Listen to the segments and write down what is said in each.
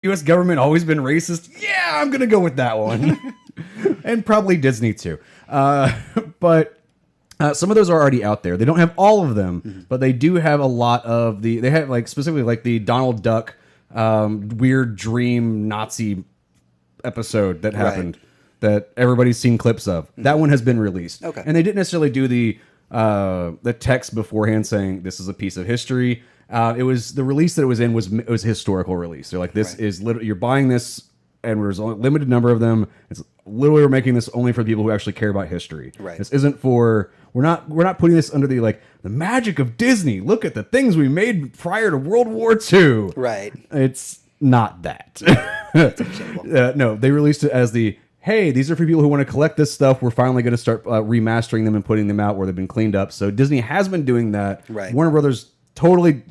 U.S. government always been racist? Yeah, I'm gonna go with that one, and probably Disney too. But some of those are already out there. They don't have all of them, but they do have a lot of the. They have like specifically like the Donald Duck weird dream Nazi episode that happened that everybody's seen clips of. That one has been released. Okay. And they didn't necessarily do the text beforehand saying this is a piece of history. It was the release that it was in was a historical release. They're like, this is literally, you're buying this, and there's only a limited number of them. It's literally, we're making this only for people who actually care about history. Right. This isn't for, we're not putting this under the like the magic of Disney. Look at the things we made prior to World War II. Right. It's not that. No, they released it as the, hey, these are for people who want to collect this stuff. We're finally going to start remastering them and putting them out where they've been cleaned up. So Disney has been doing that. Right. Warner Brothers totally,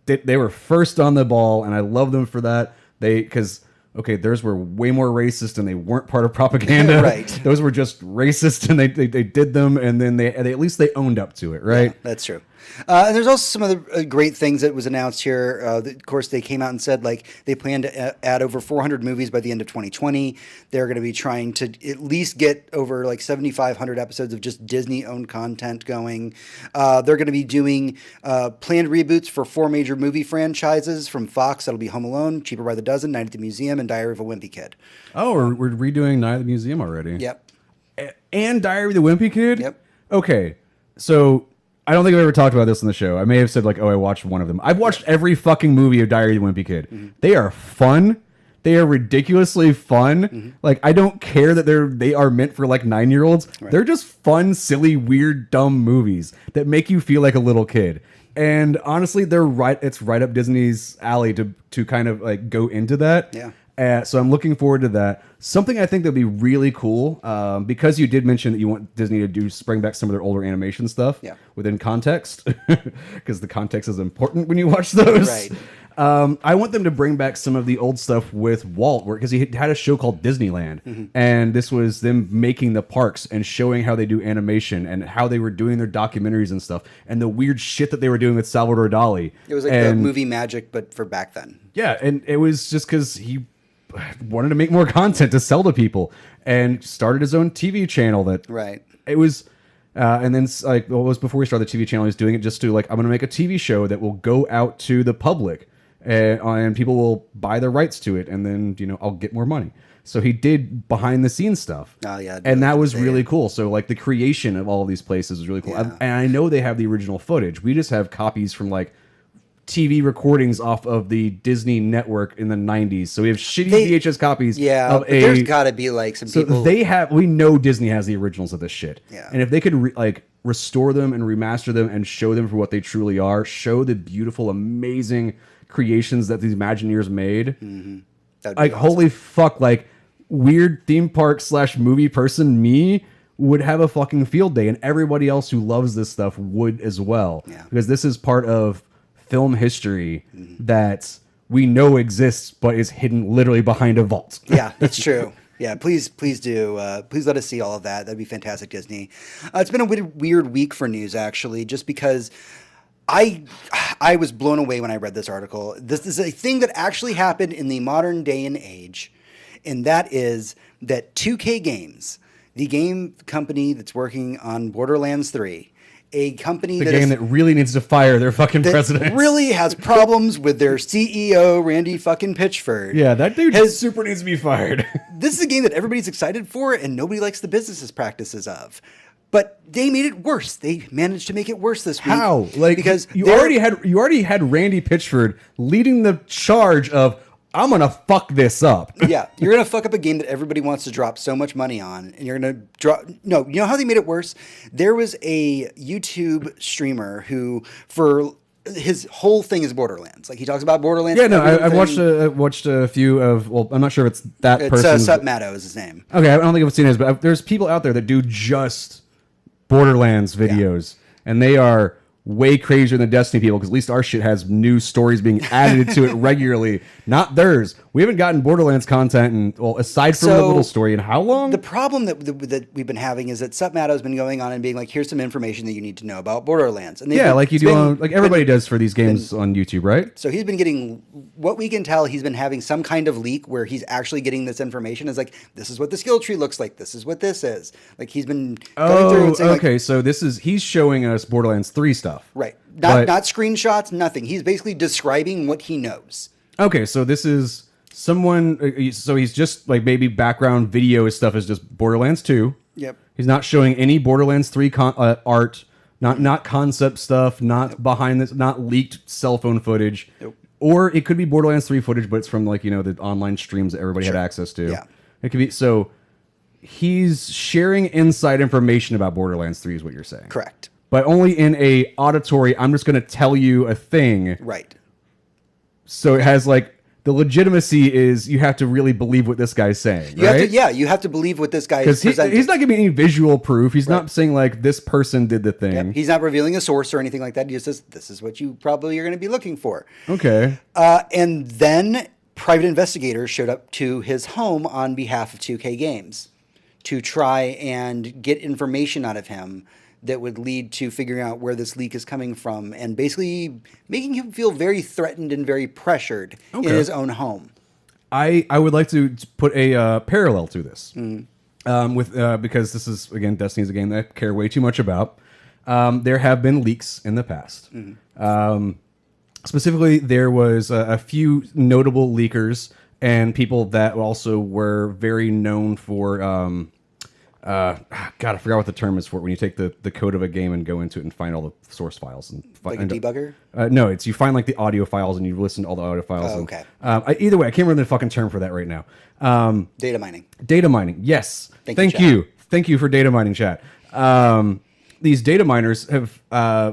they were first on the ball, and I love them for that. Because okay, theirs were way more racist, and they weren't part of propaganda. Right. Those were just racist, and they did them, and then they at least they owned up to it, right? Yeah, that's true. And there's also some other great things that was announced here. Of course, they came out and said like they plan to add over 400 movies by the end of 2020. They're going to be trying to at least get over like 7,500 episodes of just Disney-owned content going. They're going to be doing planned reboots for 4 major movie franchises from Fox. That'll be Home Alone, Cheaper by the Dozen, Night at the Museum, and Diary of a Wimpy Kid. Oh, we're redoing Night at the Museum already. Yep. And Diary of the Wimpy Kid? Yep. Okay, so I don't think I've ever talked about this on the show. I may have said like, oh, I watched one of them. I've watched every fucking movie of Diary of the Wimpy Kid. Mm-hmm. They are fun. They are ridiculously fun. Mm-hmm. Like, I don't care that they are meant for like 9-year-olds. Right. They're just fun, silly, weird, dumb movies that make you feel like a little kid. And honestly, it's right up Disney's alley to kind of like go into that. Yeah. So I'm looking forward to that. Something I think that'd be really cool, because you did mention that you want Disney to bring back some of their older animation stuff within context, because the context is important when you watch those. Right. I want them to bring back some of the old stuff with Walt, because he had a show called Disneyland, and this was them making the parks and showing how they do animation and how they were doing their documentaries and stuff, and the weird shit that they were doing with Salvador Dali. It was like the movie magic, but for back then. Yeah, and it was just because he wanted to make more content to sell to people and started his own TV channel it was and then like it was before he started the TV channel, he was doing it just to like, I'm going to make a TV show that will go out to the public and people will buy the rights to it, and then I'll get more money. So he did behind the scenes stuff. Oh yeah, and that was really cool. So like the creation of all of these places was really cool. Yeah. And I know they have the original footage. We just have copies from like TV recordings off of the Disney network in the 90s. So we have shitty VHS copies. Yeah, but there's got to be like some people. We know Disney has the originals of this shit. Yeah. And if they could restore them and remaster them and show them for what they truly are, show the beautiful, amazing creations that these Imagineers made. Mm-hmm. Like, awesome. Holy fuck, like weird theme park / movie person me would have a fucking field day, and everybody else who loves this stuff would as well. Yeah. Because this is part of film history that we know exists, but is hidden literally behind a vault. Yeah, that's true. Yeah, please do. Please let us see all of that. That'd be fantastic, Disney. It's been a weird week for news, actually, just because I was blown away when I read this article. This is a thing that actually happened in the modern day and age, and that is that 2K Games, the game company that's working on Borderlands 3, a company that really needs to fire their fucking president, really has problems with their CEO Randy fucking Pitchford. Yeah, that dude super needs to be fired. This is a game that everybody's excited for, and nobody likes the business practices of. But they made it worse. They managed to make it worse this week. How? Like, because you already had Randy Pitchford leading the charge of, I'm gonna fuck this up. Yeah, you're gonna fuck up a game that everybody wants to drop so much money on, and you're gonna drop. No, you know how they made it worse? There was a YouTube streamer who, for his whole thing is Borderlands. Like, he talks about Borderlands. Yeah, no, I watched a few of. Well, I'm not sure if it's that person. Sup Matto is his name. Okay, I don't think I've seen his, but there's people out there that do just Borderlands videos, and they are way crazier than Destiny people, because at least our shit has new stories being added to it regularly, not theirs. We haven't gotten Borderlands content, and well, aside from the little story, in how long? The problem that we've been having is that Supmato has been going on and being like, here's some information that you need to know about Borderlands. And like you do on, like everybody does for these games on YouTube, right? So he's been getting, what we can tell, he's been having some kind of leak where he's actually getting this information. It's like, this is what the skill tree looks like. This is what this is. Like he's been going through and saying, okay, so he's showing us Borderlands 3 stuff. Right. Not screenshots, nothing. He's basically describing what he knows. Okay, so this is someone, so he's just like maybe background video stuff is just Borderlands 2. Yep. He's not showing any Borderlands 3 art, not concept stuff, not behind this, not leaked cell phone footage. Nope. Or it could be Borderlands 3 footage, but it's from like, the online streams that everybody had access to. Yeah. It could be, so he's sharing inside information about Borderlands 3 is what you're saying. Correct. But only in a auditory, I'm just going to tell you a thing. Right. So it has like, the legitimacy is you have to really believe what this guy's saying, right? You have to believe what this guy is presenting. He's not giving any visual proof. He's not saying like this person did the thing. Yep. He's not revealing a source or anything like that. He just says, this is what you probably are going to be looking for. Okay. And then private investigators showed up to his home on behalf of 2K Games to try and get information out of him that would lead to figuring out where this leak is coming from and basically making him feel very threatened and very pressured in his own home. I would like to put a parallel to this because this is, again, Destiny's a game that I care way too much about. There have been leaks in the past. Specifically, there was a few notable leakers and people that also were very known for... God, I forgot what the term is for it when you take the code of a game and go into it and find all the source files and like a debugger. No, it's you find like the audio files and you listen to all the audio files. Oh, and, okay. Either way, I can't remember the fucking term for that right now. Data mining. Data mining. Yes. Thank you. Thank you for data mining, chat. These data miners have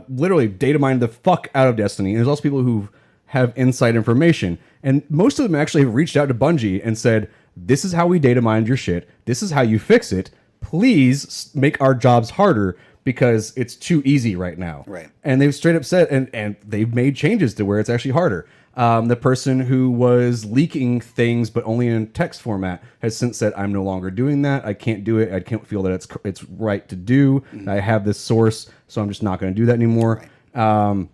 literally data mined the fuck out of Destiny, and there's also people who have inside information, and most of them actually have reached out to Bungie and said, "This is how we data mined your shit. This is how you fix it. Please make our jobs harder because it's too easy right now." Right. And they've straight up said, and they've made changes to where it's actually harder. The person who was leaking things, but only in text format, has since said, "I'm no longer doing that. I can't do it. I can't feel that it's right to do. I have this source, so I'm just not going to do that anymore." Right.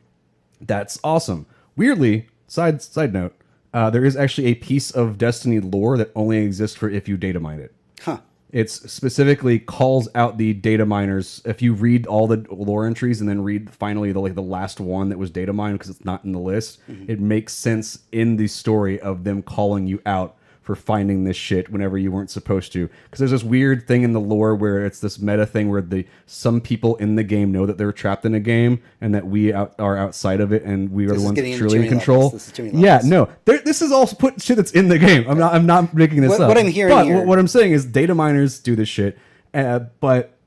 That's awesome. Weirdly, side note, there is actually a piece of Destiny lore that only exists for if you data mine it. Huh. It specifically calls out the data miners. If you read all the lore entries and then read finally the last one that was data mined because it's not in the list, it makes sense in the story of them calling you out for finding this shit whenever you weren't supposed to. Because there's this weird thing in the lore where it's this meta thing where some people in the game know that they're trapped in a game and that we are outside of it and we are the ones truly in control. Yeah, no, this is all put shit that's in the game. I'm not making this up. What I'm hearing here, what I'm saying is data miners do this shit, but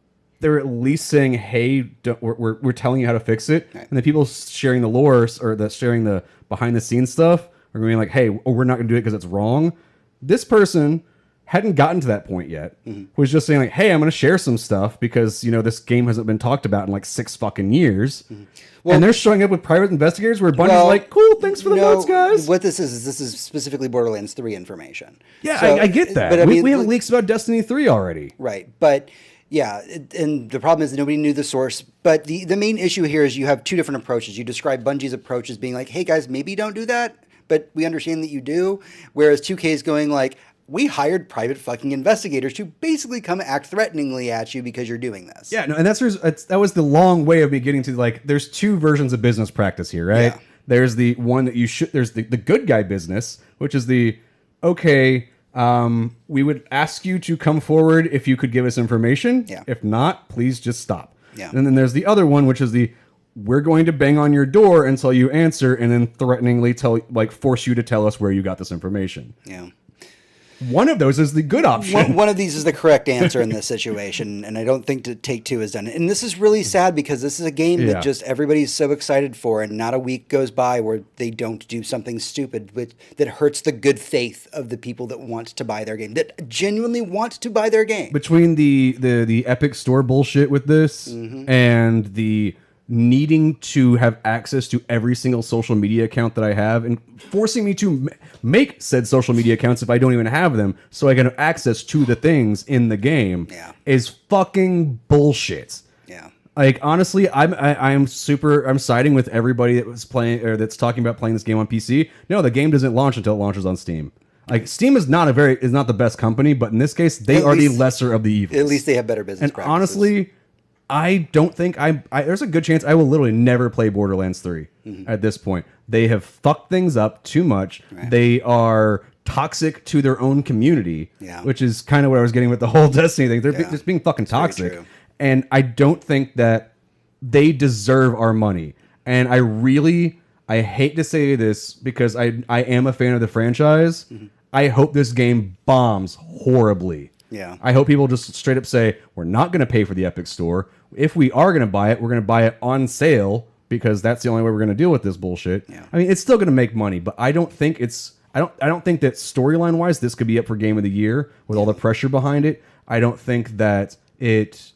they're at least saying, "Hey, we're telling you how to fix it," and the people sharing the lore or sharing the behind the scenes stuff are going like, "Hey, we're not going to do it because it's wrong." This person hadn't gotten to that point yet. Was just saying like, "Hey, I'm going to share some stuff because this game hasn't been talked about in like 6 fucking years." Well, and they're showing up with private investigators where Bungie's like, "Cool, thanks for the notes, guys." What this is specifically Borderlands 3 information. Yeah, so, I get that. But we have leaks about Destiny 3 already. Right, but yeah, and the problem is that nobody knew the source. But the main issue here is you have two different approaches. You describe Bungie's approach as being like, "Hey guys, maybe don't do that, but we understand that you do." Whereas 2K is going like, "We hired private fucking investigators to basically come act threateningly at you because you're doing this." Yeah, no, and that was the long way of me getting to like, there's two versions of business practice here, right? Yeah. There's the one that there's the good guy business, which is okay, we would ask you to come forward if you could give us information. Yeah. If not, please just stop. Yeah. And then there's the other one, which is we're going to bang on your door until you answer and then threateningly force you to tell us where you got this information. Yeah. One of those is the good option. One of these is the correct answer in this situation, and I don't think Take-Two has done it. And this is really sad because this is a game that just everybody's so excited for, and not a week goes by where they don't do something stupid that hurts the good faith of the people that want to buy their game, that genuinely want to buy their game. Between the Epic Store bullshit with this and the needing to have access to every single social media account that I have and forcing me to make said social media accounts if I don't even have them so I can have access to the things in the game is fucking bullshit. Yeah. Like, honestly, I'm siding with everybody that was playing or that's talking about playing this game on PC. No, the game doesn't launch until it launches on Steam. Like, Steam is not the best company, but in this case, they are the lesser of the evils. At least they have better business practices. Honestly, I don't think there's a good chance I will literally never play Borderlands 3 at this point. They have fucked things up too much. Right. They are toxic to their own community, which is kind of what I was getting with the whole Destiny thing. They're just being fucking toxic. And I don't think that they deserve our money. And I hate to say this because I am a fan of the franchise. I hope this game bombs horribly. Yeah. I hope people just straight up say, we're not going to pay for the Epic Store. If we are going to buy it, we're going to buy it on sale because that's the only way we're going to deal with this bullshit. Yeah. I mean, it's still going to make money, but I don't think I don't think that storyline wise this could be up for Game of the Year with all the pressure behind it. I don't think that it.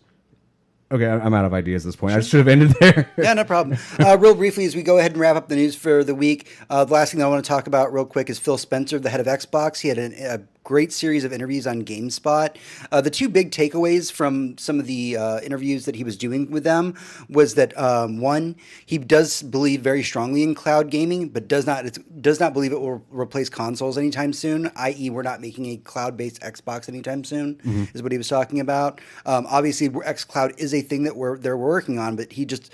Okay, I'm out of ideas at this point. Sure. I should have ended there. Yeah, no problem. Real briefly, as we go ahead and wrap up the news for the week, the last thing that I want to talk about real quick is Phil Spencer, the head of Xbox. He had a great series of interviews on GameSpot. The two big takeaways from some of the interviews that he was doing with them was that, one, he does believe very strongly in cloud gaming, but does not believe it will replace consoles anytime soon, i.e. we're not making a cloud-based Xbox anytime soon, is what he was talking about. Obviously, xCloud is a thing that they're working on, but he just...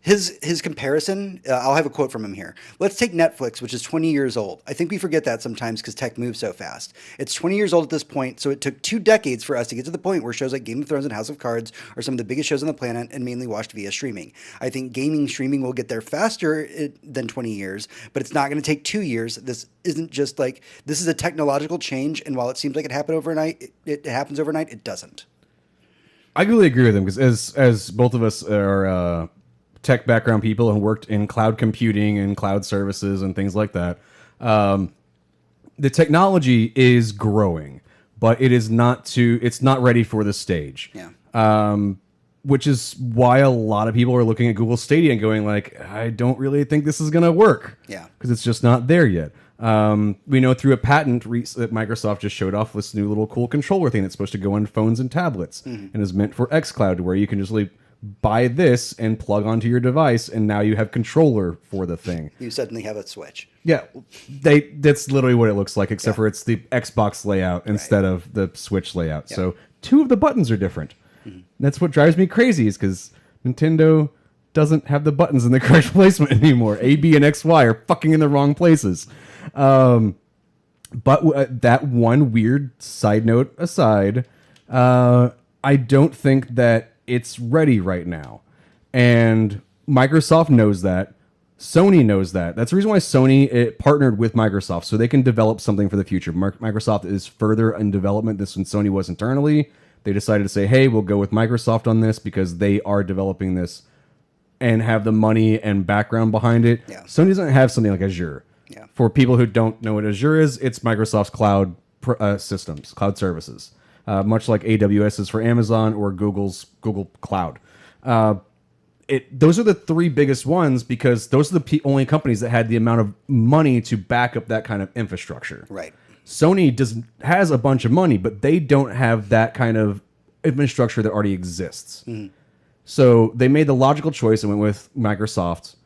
His comparison, I'll have a quote from him here. Let's take Netflix, which is 20 years old. I think we forget that sometimes because tech moves so fast. It's 20 years old at this point, so it took 2 decades for us to get to the point where shows like Game of Thrones and House of Cards are some of the biggest shows on the planet and mainly watched via streaming. I think gaming streaming will get there faster than 20 years, but it's not going to take 2 years. This isn't just like, this is a technological change, and while it seems like it happened overnight, it happens overnight, it doesn't. I really agree with him because as both of us are... tech background people and worked in cloud computing and cloud services and things like that. The technology is growing, but it's not ready for the stage. Yeah. Which is why a lot of people are looking at Google Stadia and going like, I don't really think this is going to work. Yeah. Because it's just not there yet. We know through a patent that Microsoft just showed off this new little cool controller thing that's supposed to go on phones and tablets and is meant for xCloud, where you can just buy this and plug onto your device, and now you have controller for the thing. You suddenly have a Switch. Yeah, that's literally what it looks like, except for it's the Xbox layout instead of the Switch layout. Yeah. So 2 of the buttons are different. That's what drives me crazy, is because Nintendo doesn't have the buttons in the correct placement anymore. A, B, and X, Y are fucking in the wrong places. But that one weird side note aside, I don't think that it's ready right now. And Microsoft knows that. Sony knows that. That's the reason why Sony partnered with Microsoft, so they can develop something for the future. Microsoft is further in development than Sony was internally. They decided to say, hey, we'll go with Microsoft on this because they are developing this and have the money and background behind it. Yeah. Sony doesn't have something like Azure. Yeah. For people who don't know what Azure is, it's Microsoft's cloud systems, cloud services. Much like AWS is for Amazon or Google Cloud. Those are the 3 biggest ones because those are the only companies that had the amount of money to back up that kind of infrastructure. Right. Sony has a bunch of money, but they don't have that kind of infrastructure that already exists. So they made the logical choice and went with Microsoft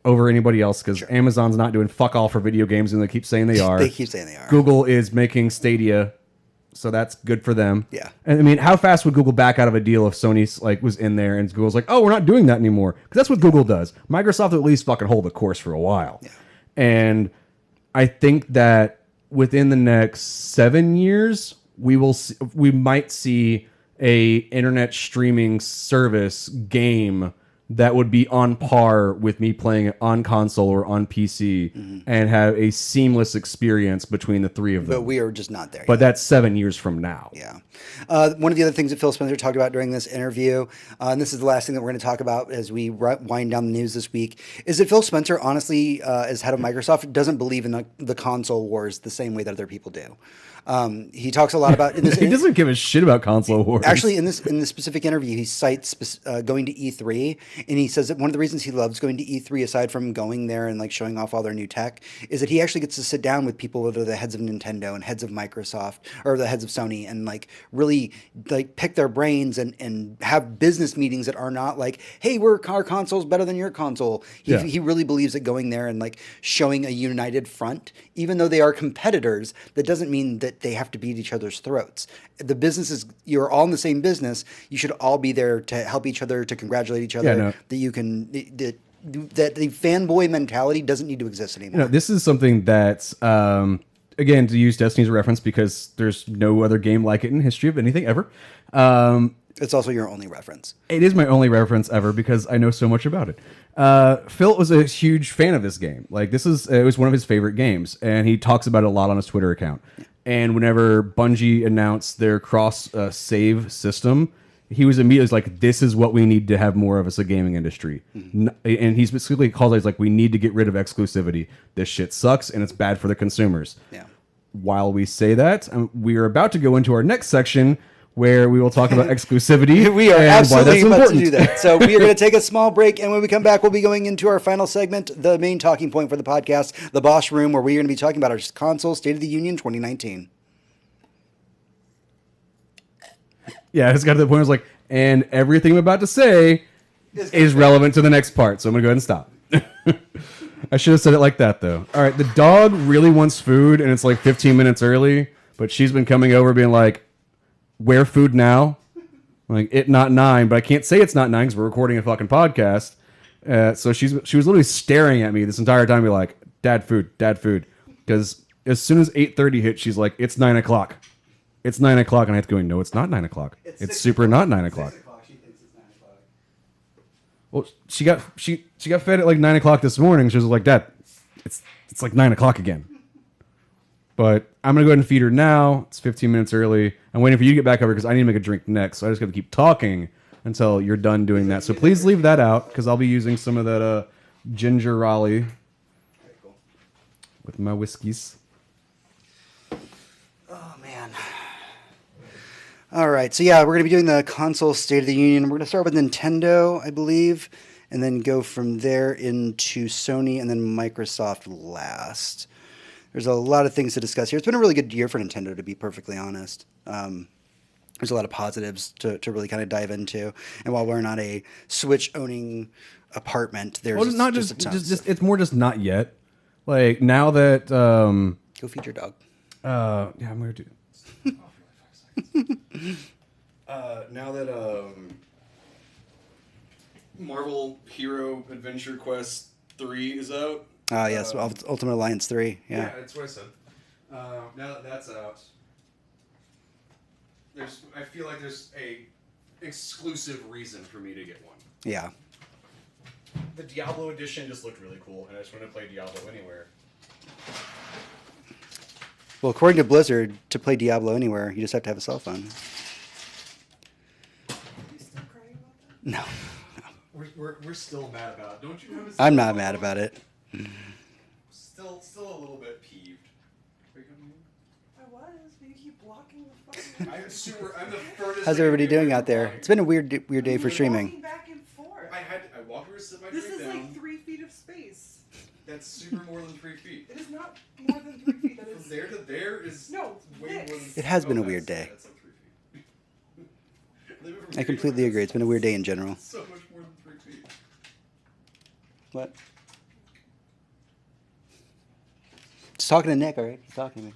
over anybody else because Amazon's not doing fuck all for video games, and they keep saying they are. They keep saying they are. Google is making Stadia, so that's good for them. Yeah. And I mean, how fast would Google back out of a deal if Sony was in there and Google's like, oh, we're not doing that anymore? Because that's what Google does. Microsoft will at least fucking hold the course for a while. Yeah. And I think that within the next 7 years, we might see a internet streaming service game that would be on par with me playing it on console or on PC and have a seamless experience between the 3 of them. But we are just not there yet. But that's 7 years from now. Yeah. One of the other things that Phil Spencer talked about during this interview, and this is the last thing that we're going to talk about as we wind down the news this week, is that Phil Spencer, honestly, as head of Microsoft, doesn't believe in the console wars the same way that other people do. He talks a lot about... He doesn't give a shit about console wars. Actually, in this specific interview, he cites going to E3 And he says that one of the reasons he loves going to E3, aside from going there and like showing off all their new tech, is that he actually gets to sit down with people that are the heads of Nintendo and heads of Microsoft or the heads of Sony and like really like pick their brains and have business meetings that are not like, hey, our console's better than your console. He really believes that going there and like showing a united front, even though they are competitors, that doesn't mean that they have to beat each other's throats. The business is, you're all in the same business. You should all be there to help each other, to congratulate each other. That you can, that the fanboy mentality doesn't need to exist anymore. This is something that's, again, to use Destiny as a reference because there's no other game like it in history of anything ever. It's also your only reference. It is my only reference ever because I know so much about it. Phil was a huge fan of this game. Like it was one of his favorite games, and he talks about it a lot on his Twitter account. And whenever Bungie announced their cross save system, he was immediately like, "This is what we need to have more of as a gaming industry." And he specifically calls it like, "We need to get rid of exclusivity. This shit sucks, and it's bad for the consumers." Yeah. While we say that, we are about to go into our next section, where we will talk about exclusivity. We are and absolutely why that's about to important. do that. So we are going to take a small break, and when we come back, we'll be going into our final segment, the main talking point for the podcast, the Bosch Room, where we're going to be talking about our console State of the Union 2019. Yeah, it's got to the point where it's like, and everything I'm about to say is relevant to the next part, so I'm going to go ahead and stop. I should have said it like that, though. All right, the dog really wants food, and it's like 15 minutes early, but she's been coming over being like, where food now? Like, it not 9, but I can't say it's not 9 because we're recording a fucking podcast. So she was literally staring at me this entire time, be like, dad food. Because as soon as 8:30 hit, she's like, it's 9 o'clock. It's 9 o'clock, and I have to go, no, it's not 9 o'clock. It's super not 9 o'clock. 6 o'clock. She thinks it's 9 o'clock. Well, she got fed at like 9 o'clock this morning. She was like, Dad, it's like 9 o'clock again. But I'm gonna go ahead and feed her now. It's 15 minutes early. I'm waiting for you to get back over because I need to make a drink next. So I just got to keep talking until you're done doing that. So please leave that out because I'll be using some of that ginger Raleigh with my whiskeys. Oh, man. All right. So, yeah, we're going to be doing the console State of the Union. We're going to start with Nintendo, I believe, and then go from there into Sony and then Microsoft last. There's a lot of things to discuss here. It's been a really good year for Nintendo, to be perfectly honest. There's a lot of positives to really kind of dive into. And while we're not a Switch-owning apartment, there's Well, it's not just a ton of just stuff. it's more just not yet. Like now that Go feed your dog. yeah, I'm gonna do. Now that Marvel Hero Adventure Quest 3 is out. Yes, Ultimate Alliance 3. Yeah. That's what I said. Now that that's out, I feel like there's a exclusive reason for me to get one. Yeah. The Diablo edition just looked really cool, and I just wanted to play Diablo anywhere. Well, according to Blizzard, to play Diablo anywhere, you just have to have a cell phone. Are you still crying about that? No. We're still mad about it. Don't you have I'm not mad about it. Still a little bit peeved. Are you coming I was, but you keep blocking the fucking. in? I'm the furthest. How's everybody doing out there? It's been a weird day for You're streaming. walking back and forth. I walked over to sit my This drink is down. like 3 feet of space. That's super more than 3 feet. It is not more than 3 feet. That From is. there to there is No, way this. more than. It has been a weird day. That's like 3 feet. I completely agree. It's been a weird day in general. So much more than 3 feet. What? Just talking to Nick, all right? He's talking to me.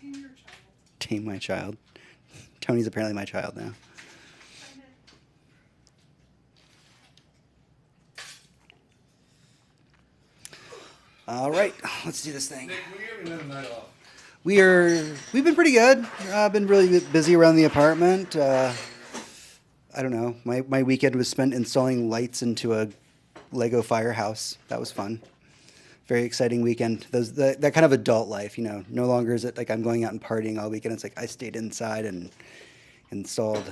Tame your child. Tame my child. Tony's apparently my child now. All right, let's do this thing. Nick, when are you having another night off? We've been pretty good. I've been really busy around the apartment. I don't know. My weekend was spent installing lights into a Lego firehouse. That was fun. Very exciting weekend. That kind of adult life, you know. No longer is it like I'm going out and partying all weekend. It's like I stayed inside and installed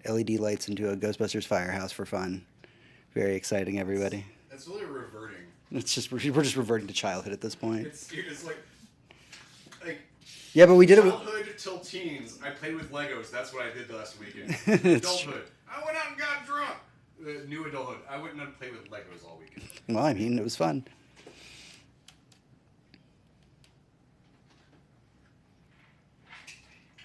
LED lights into a Ghostbusters firehouse for fun. Very exciting, everybody. That's really reverting. It's just we're just reverting to childhood at this point. It's like Yeah, but we did it. childhood till teens. I played with Legos. That's what I did last weekend. It's Adulthood. I went out and got drunk. new adulthood. I wouldn't have played with Legos all weekend. Well, I mean, it was fun.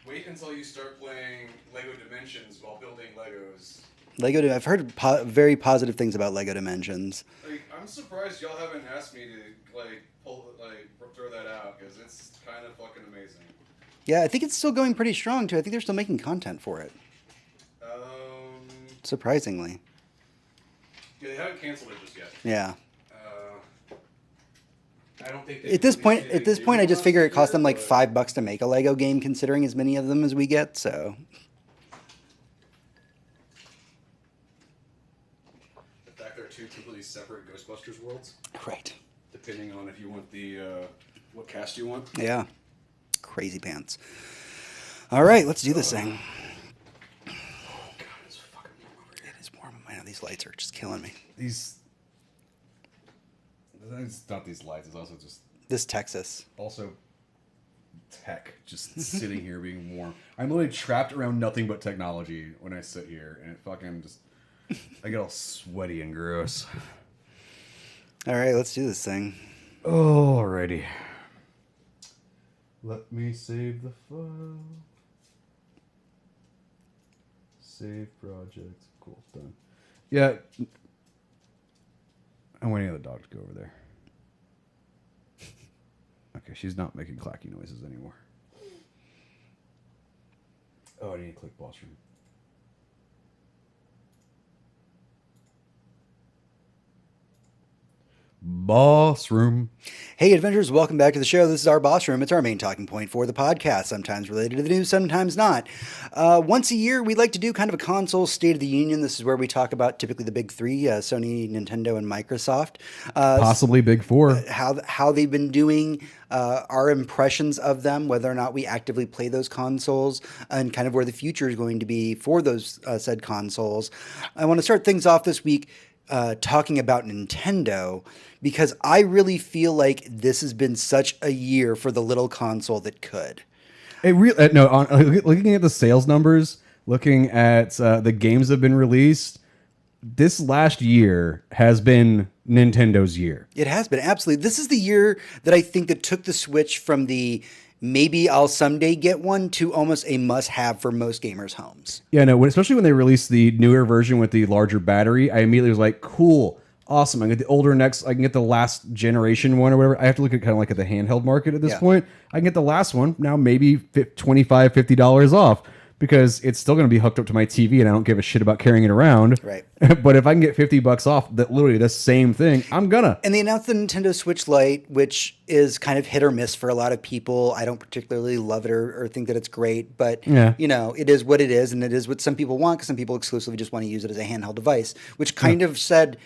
Wait until you start playing Lego Dimensions while building Legos. I've heard very positive things about Lego Dimensions. Like, I'm surprised y'all haven't asked me to throw that out because it's kind of fucking amazing. Yeah, I think it's still going pretty strong too. I think they're still making content for it. Surprisingly. Yeah, they haven't canceled it just yet. Yeah. I don't think At this point, I just figure it cost them like $5 to make a Lego game, considering as many of them as we get. So. The fact there are two completely separate Ghostbusters worlds. Right. Depending on if you want the what cast you want. Yeah. Crazy pants. All right, let's do this thing. Oh god, it's fucking warm over here. It is warm. I know these lights are just killing me. It's not these lights. It's also just This Texas. also tech just sitting here being warm. I'm literally trapped around nothing but technology when I sit here, and it fucking just I get all sweaty and gross. All right, let's do this thing. Alrighty. Let me save the file. Save project. Cool, done. Yeah. I'm waiting on the dog to go over there. Okay, she's not making clacky noises anymore. Oh, I need to click boss room. Boss room. Hey, adventurers, welcome back to the show. This is our boss room. It's our main talking point for the podcast, sometimes related to the news, sometimes not. Once a year, we like to do kind of a console state of the union. This is where we talk about typically the big three, Sony, Nintendo, and Microsoft. Possibly big four. How they've been doing, our impressions of them, whether or not we actively play those consoles, and kind of where the future is going to be for those said consoles. I want to start things off this week talking about Nintendo, because I really feel like this has been such a year for the little console that could. It really looking at the sales numbers, looking at the games that have been released, this last year has been Nintendo's year. It has been, absolutely. This is the year that I think that took the switch from the maybe I'll someday get one to almost a must-have for most gamers' homes. Yeah, no, especially when they released the newer version with the larger battery, I immediately was like, cool, awesome. I can get the older next, I can get the last generation one or whatever. I have to look at kind of like at the handheld market at this point. I can get the last one, now maybe $25, $50 off, because it's still going to be hooked up to my TV and I don't give a shit about carrying it around. Right. But if I can get $50 off, that literally the same thing, I'm gonna. And they announced the Nintendo Switch Lite, which is kind of hit or miss for a lot of people. I don't particularly love it or think that it's great, but you know, it is what it is, and it is what some people want, because some people exclusively just want to use it as a handheld device, which kind of said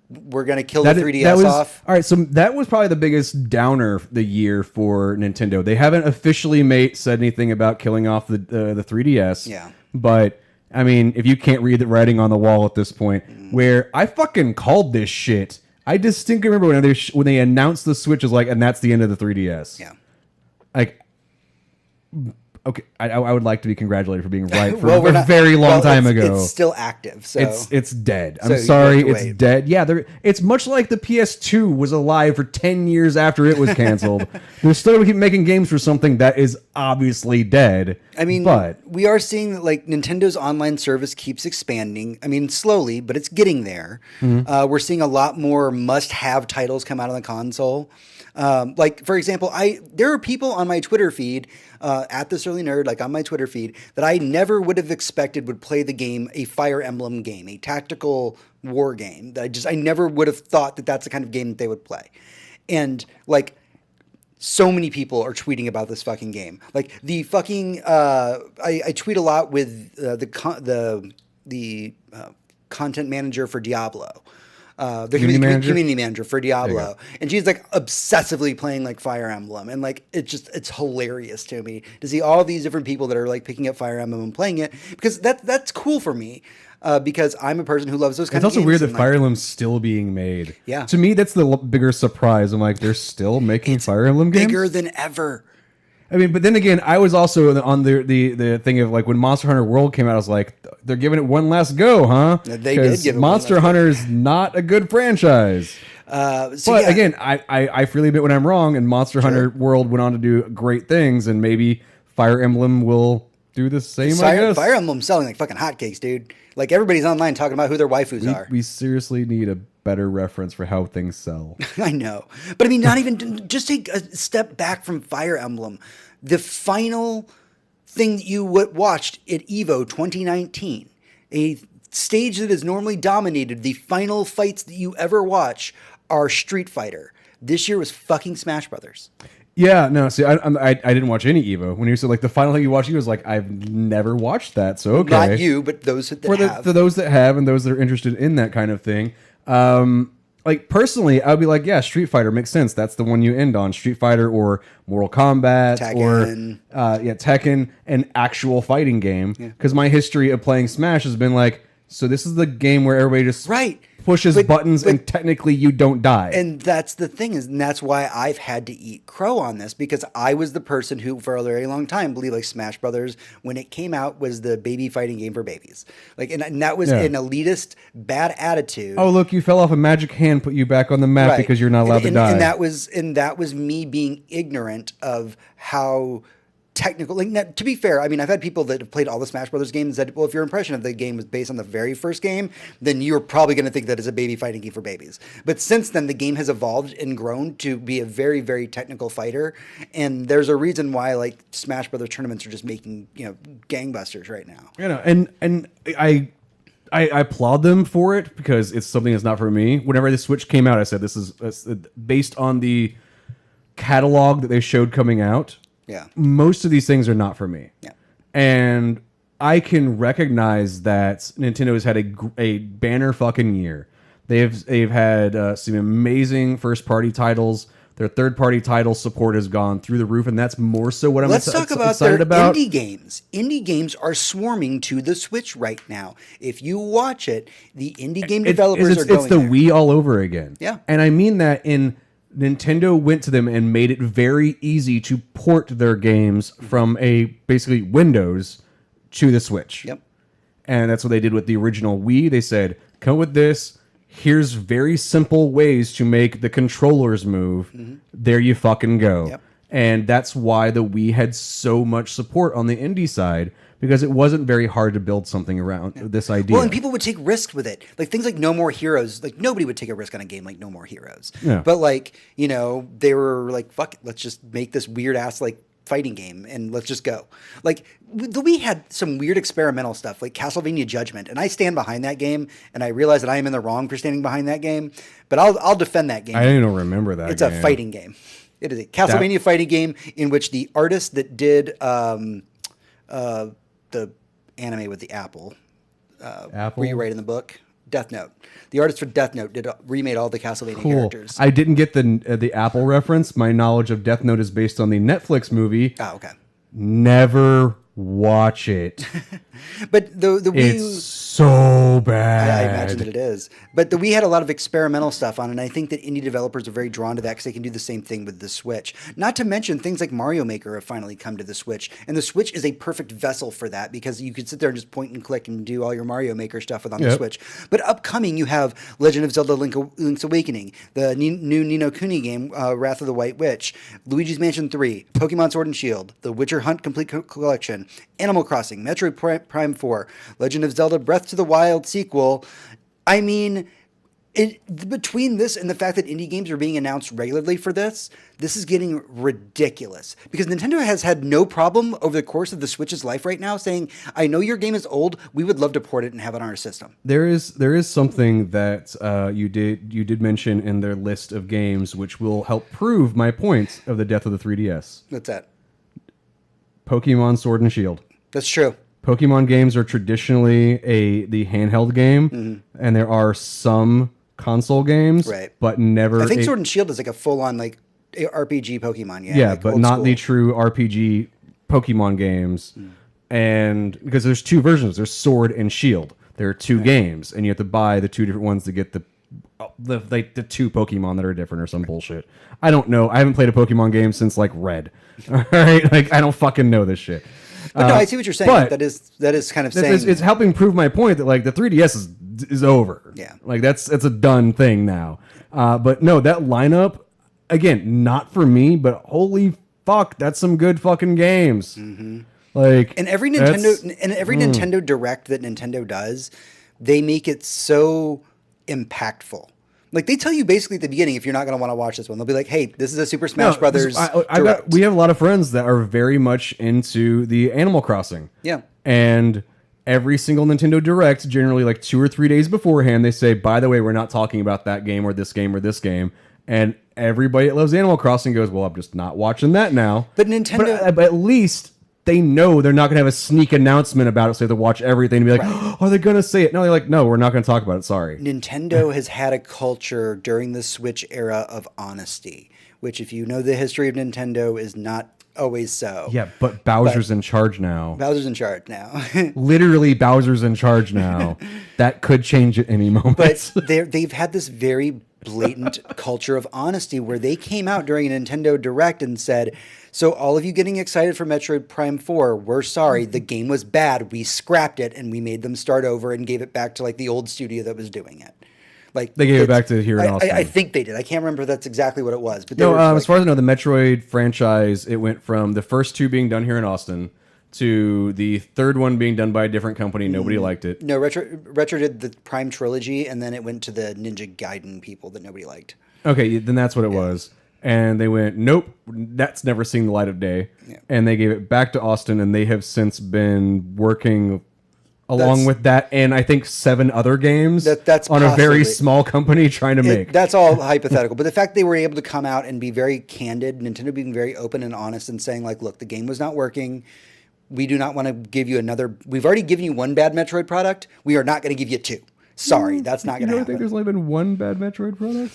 we're going to kill the 3DS off. All right, so that was probably the biggest downer the year for Nintendo. They haven't officially said anything about killing off the 3DS. Yeah. But, I mean, if you can't read the writing on the wall at this point, where I fucking called this shit. I distinctly remember when they announced the Switch, was like, and that's the end of the 3DS. Yeah. Like, okay, I would like to be congratulated for being right for Well, a very long time ago. It's still active, so It's dead. So I'm you sorry, have to it's wait. dead. Yeah, it's much like the PS2 was alive for 10 years after it was canceled. They're still going to keep making games for something that is obviously dead. I mean, but we are seeing that like Nintendo's online service keeps expanding. I mean, slowly, but it's getting there. We're seeing a lot more must-have titles come out on the console. Like, for example, there are people on my Twitter feed, at This Early Nerd, like on my Twitter feed, that I never would have expected would play the game, a Fire Emblem game, a tactical war game. That I never would have thought that that's the kind of game that they would play. And like, so many people are tweeting about this fucking game. Like the fucking, I tweet a lot with the content manager for Diablo. The community manager for Diablo, and she's like obsessively playing like Fire Emblem, and like it's hilarious to me to see all these different people that are like picking up Fire Emblem and playing it, because that's cool for me, because I'm a person who loves those kinds of games. it's also weird that and, Fire Emblem's still being made. Yeah. To me, that's the bigger surprise. I'm like, they're still making Fire Emblem games? bigger than ever. I mean, but then again, I was also on the thing of like when Monster Hunter World came out, I was like, they're giving it one last go, huh? They did give it one Monster last go. Hunter is not a good franchise. So But yeah, again, I freely admit when I'm wrong, and Monster Hunter World went on to do great things, and maybe Fire Emblem will do the same. I guess. Fire Emblem's selling like fucking hotcakes, dude. Like everybody's online talking about who their waifus are. We seriously need a better reference for how things sell. I know. But I mean, not even, just take a step back from Fire Emblem. The final thing that you watched at EVO 2019, a stage that is normally dominated, the final fights that you ever watch are Street Fighter. This year was fucking Smash Brothers. Yeah, no. See, I didn't watch any Evo. When you said like the final thing you watched, he was like, I've never watched that. So okay, Not you, but those that have. for those that have and those that are interested in that kind of thing. Like personally, I would be like, yeah, Street Fighter makes sense. That's the one you end on, Street Fighter or Mortal Kombat Tekken. or Tekken, an actual fighting game. Because my history of playing Smash has been like, so this is the game where everybody just Right. pushes buttons and technically you don't die. And that's the thing and that's why I've had to eat crow on this, because I was the person who for a very long time believed like Smash Brothers when it came out was the baby fighting game for babies. Like and that was an elitist bad attitude. Oh, look, you fell off a magic hand, put you back on the map because you're not allowed to die. And that was me being ignorant of how technical. Like now, to be fair, I mean, I've had people that have played all the Smash Brothers games that, well, if your impression of the game was based on the very first game, then you're probably going to think that it's a baby fighting game for babies. But since then, the game has evolved and grown to be a very, very technical fighter, and there's a reason why like Smash Brothers tournaments are just making gangbusters right now. You know, and I applaud them for it because it's something that's not for me. Whenever the Switch came out, I said this is based on the catalog that they showed coming out. Yeah. Most of these things are not for me. Yeah. And I can recognize that Nintendo has had a banner fucking year. They've had some amazing first party titles. Their third party title support has gone through the roof, and that's more so what I'm talk about excited their about. indie games. Indie games are swarming to the Switch right now. If you watch it, the indie game developers are going It's the there. Wii all over again. Yeah. And I mean that in Nintendo went to them and made it very easy to port their games from a basically Windows to the Switch. Yep. And that's what they did with the original Wii. They said, come with this. Here's very simple ways to make the controllers move. There you fucking go. Yep. And that's why the Wii had so much support on the indie side, because it wasn't very hard to build something around this idea. Well, and people would take risks with it. Like things like No More Heroes. Like nobody would take a risk on a game like No More Heroes. Yeah. But like, they were like, fuck it, let's just make this weird ass like fighting game and let's just go. Like the Wii had some weird experimental stuff like Castlevania Judgment, and I stand behind that game, and I realize that I am in the wrong for standing behind that game, but I'll defend that game. I didn't even remember that. It's a fighting game. It is a Castlevania fighting game in which the artist that did the anime with the apple, Apple? were you right in the book? Death Note. The artist for Death Note remade all the Castlevania characters. I didn't get the Apple reference. My knowledge of Death Note is based on the Netflix movie. Oh, okay. Never watch it. But the Wii... It's so bad. I imagine that it is. But the Wii had a lot of experimental stuff on it, and I think that indie developers are very drawn to that because they can do the same thing with the Switch. Not to mention things like Mario Maker have finally come to the Switch, and the Switch is a perfect vessel for that because you could sit there and just point and click and do all your Mario Maker stuff on the Switch. But upcoming, you have Legend of Zelda Link's Awakening, the new Ni no Kuni game, Wrath of the White Witch, Luigi's Mansion 3, Pokemon Sword and Shield, The Witcher Hunt Complete Collection, Animal Crossing, Metroid Prime 4, Legend of Zelda Breath to the Wild sequel. I mean, between this and the fact that indie games are being announced regularly for this is getting ridiculous. Because Nintendo has had no problem over the course of the Switch's life right now saying, I know your game is old, we would love to port it and have it on our system. There is something that you did mention in their list of games which will help prove my point of the death of the 3DS. What's that? Pokemon Sword and Shield. That's true. Pokemon games are traditionally the handheld game, and there are some console games, Right. but never. I think Sword and Shield is like a full-on like RPG Pokemon. Yeah, like but old not school. the true RPG Pokemon games. And because there's two versions, there's Sword and Shield. There are two games, and you have to buy the two different ones to get the the two Pokemon that are different or some bullshit. I don't know. I haven't played a Pokemon game since like Red. All right, like I don't fucking know this shit. But no, I see what you're saying. but That is kind of saying it's helping prove my point that like the 3DS is over. Yeah. Like it's a done thing now. But no, that lineup again, not for me, but holy fuck, that's some good fucking games. Like and every that's- Nintendo Direct that Nintendo does, they make it so impactful. Like they tell you basically at the beginning if you're not going to want to watch this one, they'll be like, "Hey, this is a Super Smash No, Brothers." Direct. we have a lot of friends that are very much into the Animal Crossing. Yeah. And every single Nintendo Direct, generally like 2 or 3 days beforehand, they say, by the way, we're not talking about that game or this game or this game. And everybody that loves Animal Crossing goes, well, I'm just not watching that now. But Nintendo- But at least they know they're not going to have a sneak announcement about it, so they have to watch everything and be like, oh, are they going to say it? No, they're like, no, we're not going to talk about it. Sorry. Nintendo has had a culture during the Switch era of honesty, which, if you know the history of Nintendo, is not always so. Yeah, but Bowser's in charge now. Bowser's in charge now. Literally, Bowser's in charge now. That could change at any moment. But they've had this very blatant culture of honesty where they came out during a Nintendo Direct and said, so all of you getting excited for Metroid Prime 4, we're sorry. The game was bad. We scrapped it and we made them start over and gave it back to like the old studio that was doing it. Like They gave it it's- back to here in Austin. I think they did. I can't remember if that's exactly what it was. But they No, were as like- far as I know, the Metroid franchise, it went from the first two being done here in Austin to the third one being done by a different company. Nobody liked it. No, Retro did the Prime trilogy, and then it went to the Ninja Gaiden people that nobody liked. Okay, then that's what it was. And they went, nope, that's never seen the light of day. Yeah. And they gave it back to Austin, and they have since been working along That's- with that and I think 7 other games That's on a very possibly- small company trying to make. That's all hypothetical. But the fact they were able to come out and be very candid, Nintendo being very open and honest and saying, like, look, the game was not working. We do not want to give you another. We've already given you one bad Metroid product. We are not going to give you 2. Sorry, that's not You going to really happen. think there's only been one bad Metroid product?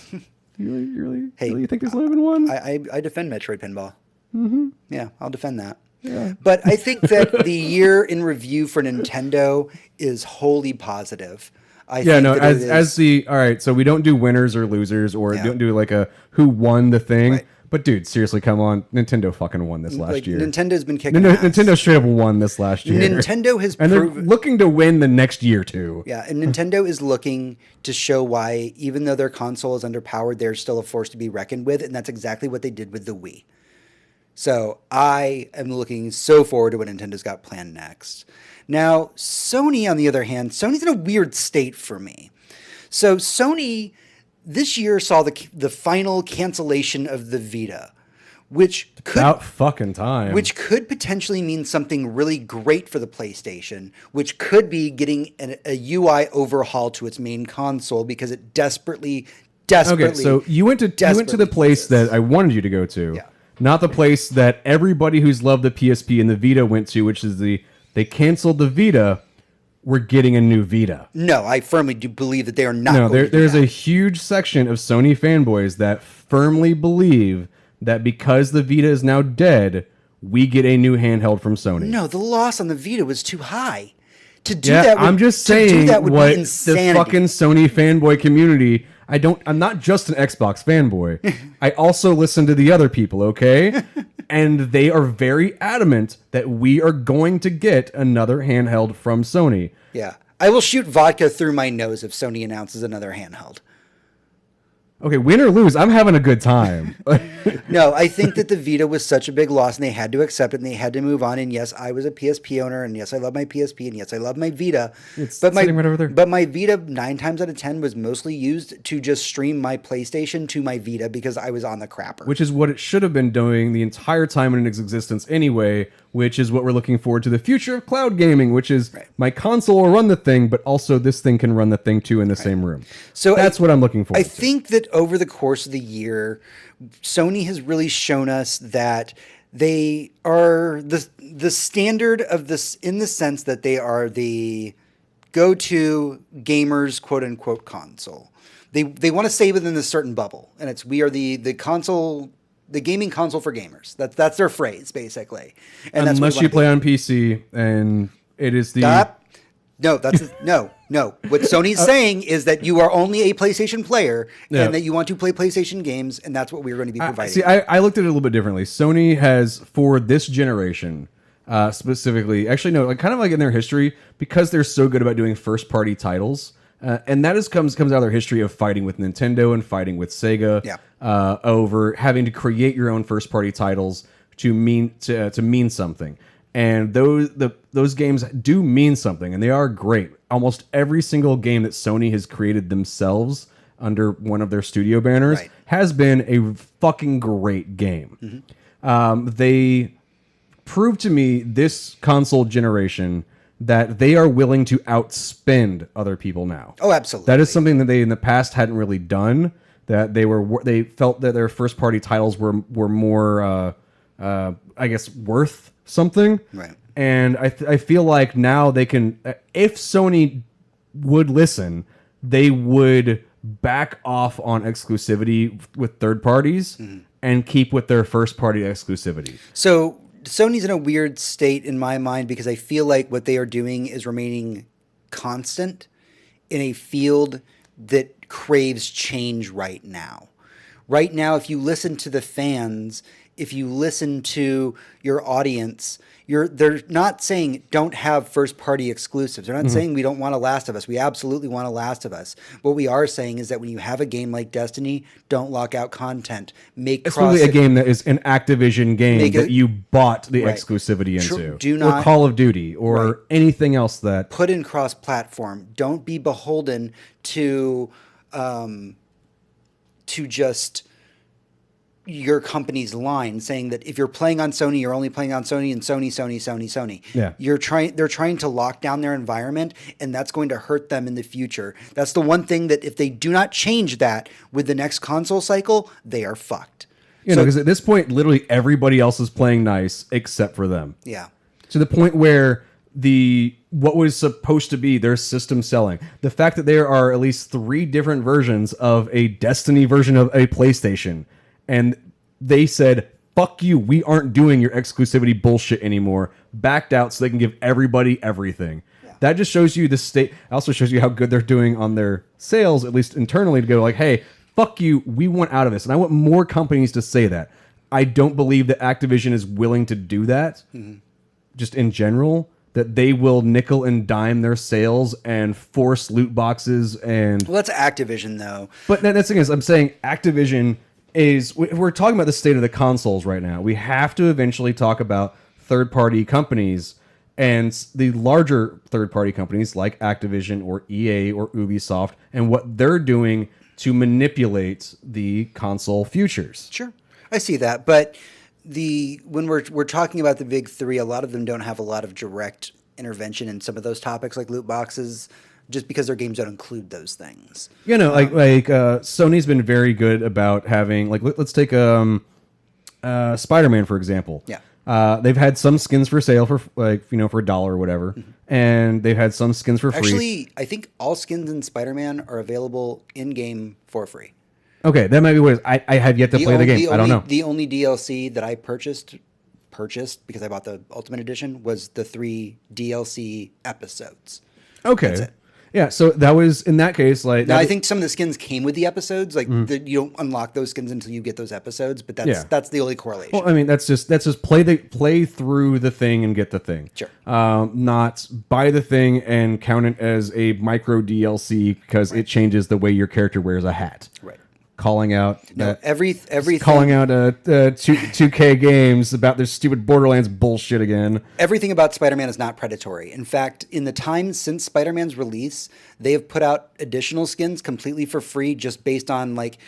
You really Hey, think there's only been one? I defend Metroid Pinball. Mm-hmm. Yeah, I'll defend that. Yeah. But I think that the year in review for Nintendo is wholly positive. I Yeah, think no, that it as the all right, so we don't do winners or losers or Yeah. don't do like a who won the thing. Right. But dude, seriously, come on. Nintendo fucking won this last like, year. Nintendo's been kicking Nintendo, ass. Nintendo straight up won this last year. Nintendo has and they're proven. looking to win the next year too. Yeah, and Nintendo is looking to show why, even though their console is underpowered, they're still a force to be reckoned with, and that's exactly what they did with the Wii. So I am looking so forward to what Nintendo's got planned next. Now, Sony, on the other hand, Sony's in a weird state for me. So Sony this year saw the final cancellation of the Vita, which could About fucking time. which could potentially mean something really great for the PlayStation, which could be getting a UI overhaul to its main console because it desperately. Okay, so you went to the desperately place needs this. that I wanted you to go to. Yeah. Not the place that everybody who's loved the PSP and the Vita went to, which is they canceled the Vita. We're getting a new Vita. No, I firmly do believe that they are not. No, going to do there's that. a huge section of Sony fanboys that firmly believe that because the Vita is now dead, we get a new handheld from Sony. No, the loss on the Vita was too high. To do Yeah, that, would, I'm just to do saying that would what be the insanity. fucking Sony fanboy community. I'm not just an Xbox fanboy. I also listen to the other people, okay? And they are very adamant that we are going to get another handheld from Sony. Yeah, I will shoot vodka through my nose if Sony announces another handheld. Okay, win or lose, I'm having a good time. No, I think that the Vita was such a big loss, and they had to accept it, and they had to move on. And yes, I was a PSP owner, and yes, I love my PSP, and yes, I love my Vita. It's but my sitting right over there. But my Vita 9 times out of 10 was mostly used to just stream my PlayStation to my Vita because I was on the crapper. Which is what it should have been doing the entire time in its existence anyway, which is what we're looking forward to the future of cloud gaming, which is my console will run the thing, but also this thing can run the thing too in the same room. So that's what I'm looking for. I think that over the course of the year, Sony has really shown us that they are the standard of this in the sense that they are the go-to gamers quote unquote console. They want to stay within a certain bubble, and it's we are the console, the gaming console for gamers. That's their phrase basically. And that's what Unless we you wanna play on PC, and it is the Stop. No, no. What Sony's saying is that you are only a PlayStation player Yeah. and that you want to play PlayStation games, and that's what we're going to be providing. See, I looked at it a little bit differently. Sony has, for this generation specifically, actually, no, like kind of like in their history, because they're so good about doing first-party titles, and that comes out of their history of fighting with Nintendo and fighting with Sega Yeah. over having to create your own first-party titles to mean something. And those games do mean something, and they are great. Almost every single game that Sony has created themselves under one of their studio banners Right. has been a fucking great game. They proved to me this console generation that they are willing to outspend other people now. Oh, absolutely. That is something that they in the past hadn't really done. That they felt that their first party titles were more, I guess, worth something. Right. And I feel like now they can, if Sony would listen, they would back off on exclusivity with third parties and keep with their first party exclusivity. So Sony's in a weird state in my mind because I feel like what they are doing is remaining constant in a field that craves change right now. Right now, if you listen to the fans, if you listen to your audience, they're not saying don't have first party exclusives. They're not saying we don't want a Last of Us. We absolutely want a Last of Us. What we are saying is that when you have a game like Destiny, don't lock out content. It's really a game that is an Activision game that you bought the Right. exclusivity into. Do not- or Call of Duty or Right. anything else that put in cross-platform. Don't be beholden to just your company's line saying that if you're playing on Sony, you're only playing on Sony and Sony. Yeah. They're trying to lock down their environment, and that's going to hurt them in the future. That's the one thing that if they do not change that with the next console cycle, they are fucked. you know, because at this point, literally everybody else is playing nice except for them. Yeah. To the point where what was supposed to be their system selling, the fact that there are at least 3 different versions of a Destiny version of a PlayStation, and they said, fuck you, we aren't doing your exclusivity bullshit anymore, backed out so they can give everybody everything. That just shows you the state. Also shows you how good they're doing on their sales, at least internally, to go like, hey, fuck you, we want out of this. And I want more companies to say that. I don't believe that Activision is willing to do that, just in general, that they will nickel and dime their sales and force loot boxes and... Well, that's Activision, though. But that's the thing is, I'm saying Activision is... We're talking about the state of the consoles right now. We have to eventually talk about third-party companies and the larger third-party companies like Activision or EA or Ubisoft and what they're doing to manipulate the console futures. Sure, I see that, but when we're talking about the big 3, a lot of them don't have a lot of direct intervention in some of those topics, like loot boxes, just because their games don't include those things. You know, Sony's been very good about having let's take Spider-Man for example. Yeah. They've had some skins for sale for for $1 or whatever, and they've had some skins for free. Actually, I think all skins in Spider-Man are available in game for free. Okay, that might be what it is. I have yet to play the game. I don't know. The only DLC that I purchased because I bought the Ultimate Edition was the 3 DLC episodes. Okay. That's it. Yeah, so that was in that case Now, I think some of the skins came with the episodes. Like you don't unlock those skins until you get those episodes, but that's the only correlation. Well, I mean, that's just play through the thing and get the thing. Sure. Not buy the thing and count it as a micro DLC because it changes the way your character wears a hat. Right. Calling out everything. calling out 2K games about their stupid Borderlands bullshit again. Everything about Spider-Man is not predatory. In fact, in the time since Spider-Man's release, they have put out additional skins completely for free, just based on like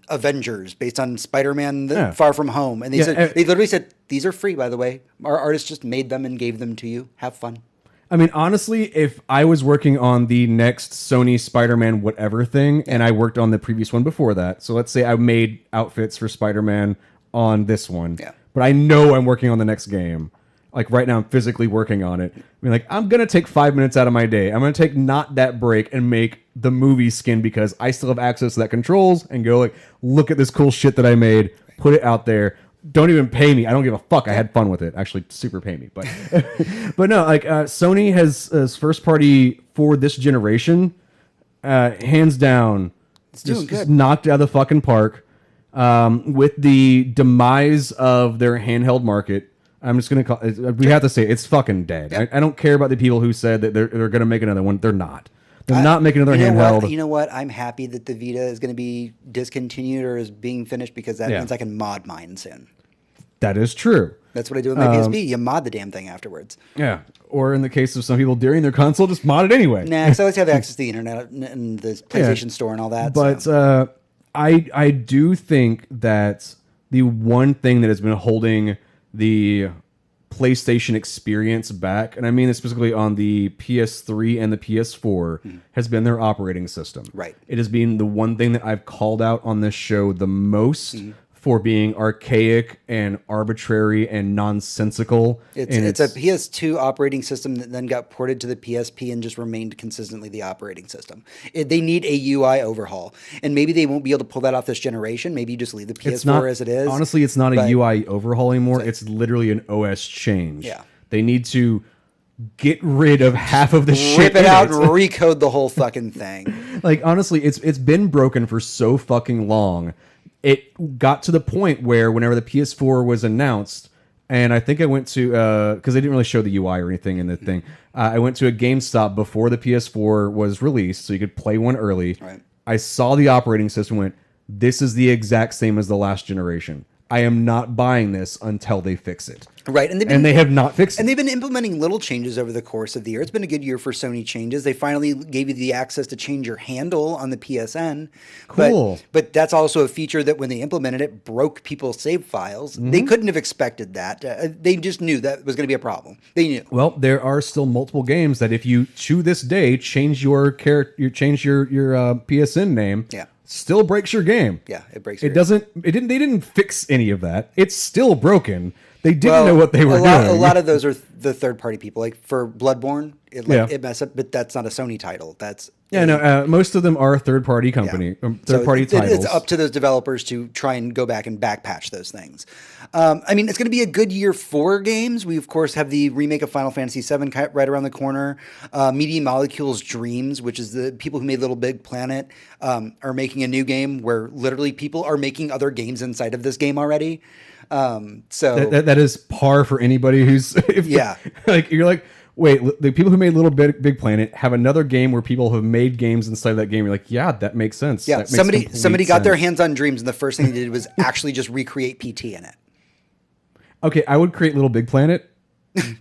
Avengers, based on Spider-Man Far From Home, and they literally said these are free. By the way, our artist just made them and gave them to you. Have fun. I mean, honestly, if I was working on the next Sony Spider-Man whatever thing, and I worked on the previous one before that, so let's say I made outfits for Spider-Man on this one, but I know I'm working on the next game. Like right now, I'm physically working on it. I mean, like, I'm going to take 5 minutes out of my day. I'm going to take not that break and make the movie skin because I still have access to that controls and go like, look at this cool shit that I made, put it out there. don't even pay me. I don't give a fuck. I had fun with it. Actually, super pay me. But but no, like Sony has first party for this generation, hands down, doing just good. knocked out of the fucking park. With the demise of their handheld market, I'm just gonna call. We have to say it's fucking dead. Yep. I don't care about the people who said that they're gonna make another one. They're not. They're not making another You know handheld. what? You know what? I'm happy that the Vita is going to be discontinued or is being finished because that Yeah. means I can mod mine soon. That is true. That's what I do with my PSP. You mod the damn thing afterwards. Yeah. Or in the case of some people during their console, just mod it anyway. Nah, because I like to have access to the internet and the PlayStation Store and all that. But so. I do think that the one thing that has been holding the PlayStation experience back, and I mean this specifically on the PS3 and the PS4, has been their operating system. Right. It has been the one thing that I've called out on this show the most for being archaic and arbitrary and nonsensical. It's a PS2 operating system that then got ported to the PSP and just remained consistently the operating system. They need a UI overhaul, and maybe they won't be able to pull that off this generation. Maybe you just leave the PS4 it's not, as it is. Honestly, it's not a but- UI overhaul anymore. It's literally an OS change. Yeah. They need to get rid of half of the shit. Rip it in out and recode the whole fucking thing. Like honestly, it's been broken for so fucking long. It got to the point where whenever the PS4 was announced, and I think I went to because they didn't really show the UI or anything in the thing. I went to a GameStop before the PS4 was released, so you could play one early. Right. I saw the operating system. Went, this is the exact same as the last generation. I am not buying this until they fix it. Right, and they have not fixed And it. they've been implementing little changes over the course of the year. It's been a good year for Sony changes. They finally gave you the access to change your handle on the PSN. Cool. But that's also a feature that when they implemented it, broke people's save files. They couldn't have expected that. They just knew that was going to be a problem. They knew. Well, there are still multiple games that if you to this day change your PSN name, Yeah. still breaks your game. Yeah, it breaks It your- doesn't. It didn't. They didn't fix any of that. It's still broken. They didn't know what they were doing. A lot of those are the third-party people. Like for Bloodborne, it mess up, but that's not a Sony title. That's most of them are third-party company, So third-party titles. It's up to those developers to try and go back and backpatch those things. I mean, it's going to be a good year for games. We, of course, have the remake of Final Fantasy VII right around the corner. Media Molecules Dreams, which is the people who made Little Big Planet, are making a new game where literally people are making other games inside of this game already. So that is par for anybody who's Yeah. Like you're like, wait, the people who made Little Big Planet have another game where people have made games inside of that game. You're like, yeah, that makes sense. yeah, That makes somebody complete got their sense. hands on Dreams, and the first thing they did was actually just recreate PT in it. Okay, I would create Little Big Planet.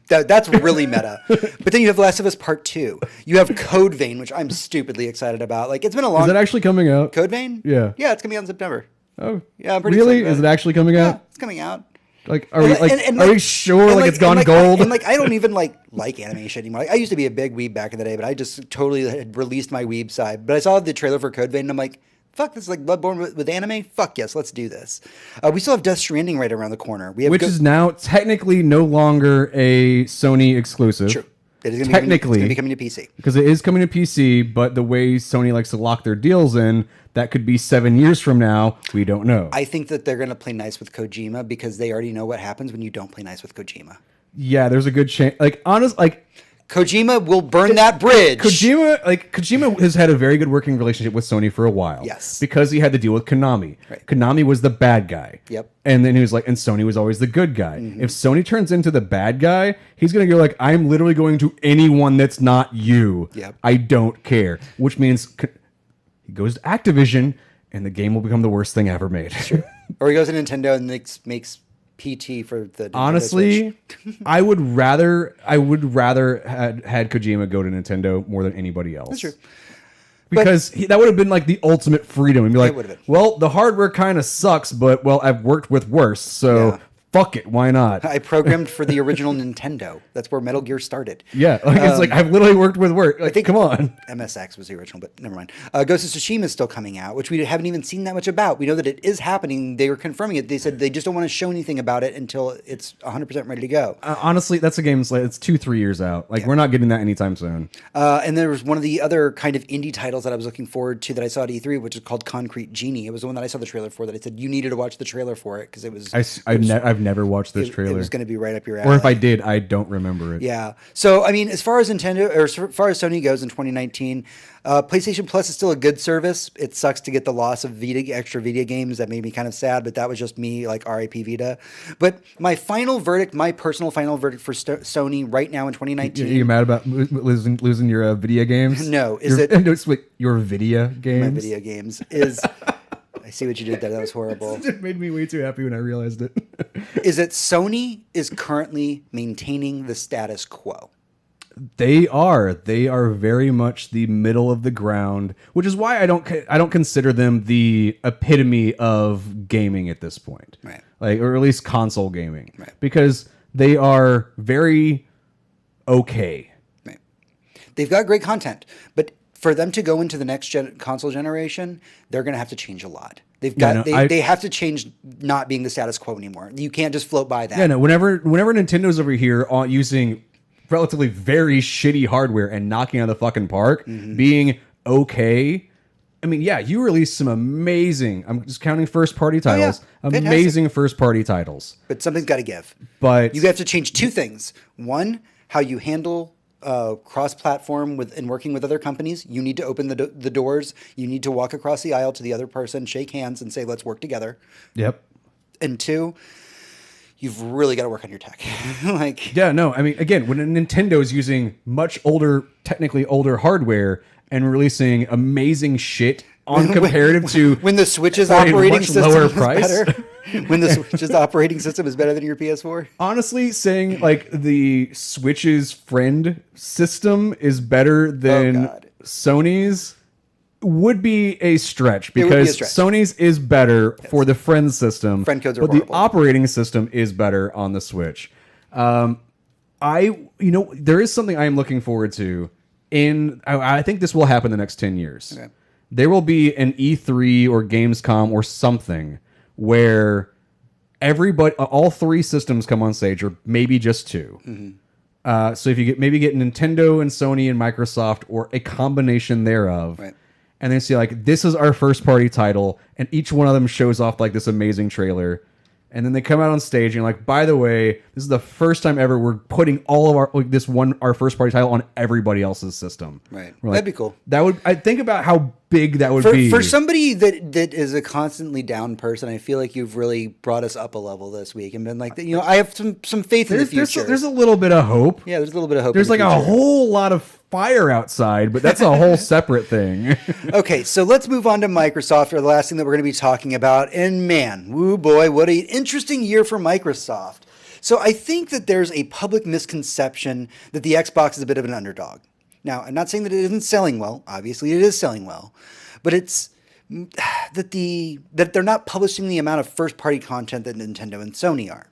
That's really meta. But then you have Last of Us Part 2. You have Code Vein, which I'm stupidly excited about. Like, it's been a long Is that actually coming out? Code Vein? Yeah. Yeah, it's coming out in September. Oh, Yeah, I'm pretty really? excited about Is it actually coming Yeah, out? it's coming out. Like, are we like, And are we sure and like it's gone and gold? I don't even like animation anymore. Like, I used to be a big weeb back in the day, but I just totally had released my weeb side. But I saw the trailer for Code Vein, and I'm like, fuck, this is like Bloodborne with anime? Fuck yes, let's do this. We still have Death Stranding right around the corner. We have Which is now technically no longer a Sony exclusive. true. It is Technically, going to be coming to PC. because it is coming to PC, but the way Sony likes to lock their deals in, that could be 7 years from now. We don't know. I think that they're going to play nice with Kojima because they already know what happens when you don't play nice with Kojima. Yeah, there's a good chance. Like, honest, like Kojima will burn that bridge. Kojima has had a very good working relationship with Sony for a while. Yes. Because he had to deal with Konami. Right. Konami was the bad guy. Yep. And then he was like, and Sony was always the good guy. If Sony turns into the bad guy, he's gonna go like, I'm literally going to anyone that's not you. Yep. I don't care. Which means he goes to Activision, and the game will become the worst thing ever made. Or he goes to Nintendo and makes PT for the Nintendo Honestly, Switch. I would rather had Kojima go to Nintendo more than anybody else. That's true. Because that would have been like the ultimate freedom. And be like, would've been. well, the hardware kind of sucks, but well, I've worked with worse, so Yeah. fuck it, why not? I programmed for the original Nintendo. That's where Metal Gear started. Yeah, like it's like I've literally worked with work. Like, come on. MSX was the original, but never mind. Ghost of Tsushima is still coming out, which we haven't even seen that much about. We know that it is happening. They were confirming it. They said they just don't want to show anything about it until it's 100% ready to go. Honestly, that's a game that's like it's 2-3 years out. Like we're not getting that anytime soon. And there was one of the other kind of indie titles that I was looking forward to that I saw at E3, which is called Concrete Genie. It was the one that I saw the trailer for that I said you needed to watch the trailer for it because it was. I've never watched this trailer. It was going to be right up your alley. Or if I did, I don't remember it. Yeah. So, I mean, as far as Nintendo or as far as Sony goes in 2019, PlayStation Plus is still a good service. It sucks to get the loss of extra Vita games. That made me kind of sad, but that was just me, like RIP Vita. But my personal final verdict for Sony right now in 2019. You mad about losing your video games? No. Your video games? My video games is... I see what you did there. That was horrible. It made me way too happy when I realized it. Is that Sony is currently maintaining the status quo. They are very much the middle of the ground, which is why I don't consider them the epitome of gaming at this point. Right. Like, or at least console gaming. Right. Because they are very okay. Right. They've got great content, but for them to go into the next console generation, they're going to have to change a lot. They have to change not being the status quo anymore. You can't just float by that. Yeah, no. Whenever Nintendo's over here using relatively very shitty hardware and knocking out of the fucking park, being okay. I mean, yeah, you released some amazing. I'm just counting first party titles. Amazing first party titles. But something's got to give. But you have to change two things. One, how you handle cross-platform and working with other companies. You need to open the doors. You need to walk across the aisle to the other person, shake hands, and say, "Let's work together." Yep. And two, you've really got to work on your tech. Yeah, no. I mean, again, when Nintendo is using technically older hardware and releasing amazing shit on comparative to when the Switch's operating system lower is price. better. When the Switch's operating system is better than your PS4. Honestly, saying like the Switch's friend system is better than Sony's would be a stretch because Sony's is better for the friend system. Friend codes are but horrible. The operating system is better on the Switch. There is something I am looking forward to. I think this will happen the next 10 years. Okay. There will be an E3 or Gamescom or something where all three systems come on stage, or maybe just two. Mm-hmm. So if you get Nintendo and Sony and Microsoft, or a combination thereof, right. And they say like, this is our first party title, and each one of them shows off like this amazing trailer. And then they come out on stage and you're like, by the way, this is the first time ever we're putting all of our first party title on everybody else's system. Right. Like, that'd be cool. I think about how big that would be. For somebody that is a constantly down person, I feel like you've really brought us up a level this week and been like, I have some faith in the future. There's a little bit of hope. Yeah, there's a little bit of hope. There's like a whole lot of fire outside, but that's a whole separate thing. Okay, so let's move on to Microsoft, or the last thing that we're going to be talking about. And man, woo boy, what an interesting year for Microsoft. So I think that there's a public misconception that the Xbox is a bit of an underdog. Now, I'm not saying that it isn't selling well. Obviously, it is selling well. But it's that they're not publishing the amount of first-party content that Nintendo and Sony are.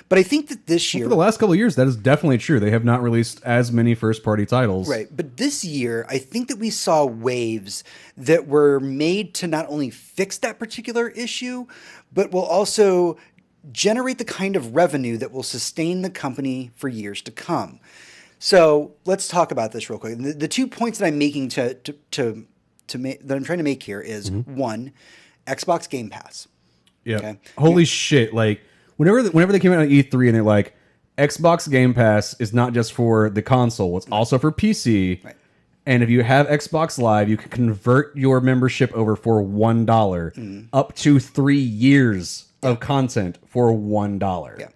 But I think that this year... For the last couple of years, that is definitely true. They have not released as many first-party titles. Right. But this year, I think that we saw waves that were made to not only fix that particular issue, but will also generate the kind of revenue that will sustain the company for years to come. So let's talk about this real quick. The 2 points that I'm making that I'm trying to make here is one, Xbox Game Pass. Yeah. Okay? Holy shit! Like whenever they came out on E3 and they're like, Xbox Game Pass is not just for the console; it's also for PC. Right. And if you have Xbox Live, you can convert your membership over for $1, up to 3 years of content for $1. Yeah.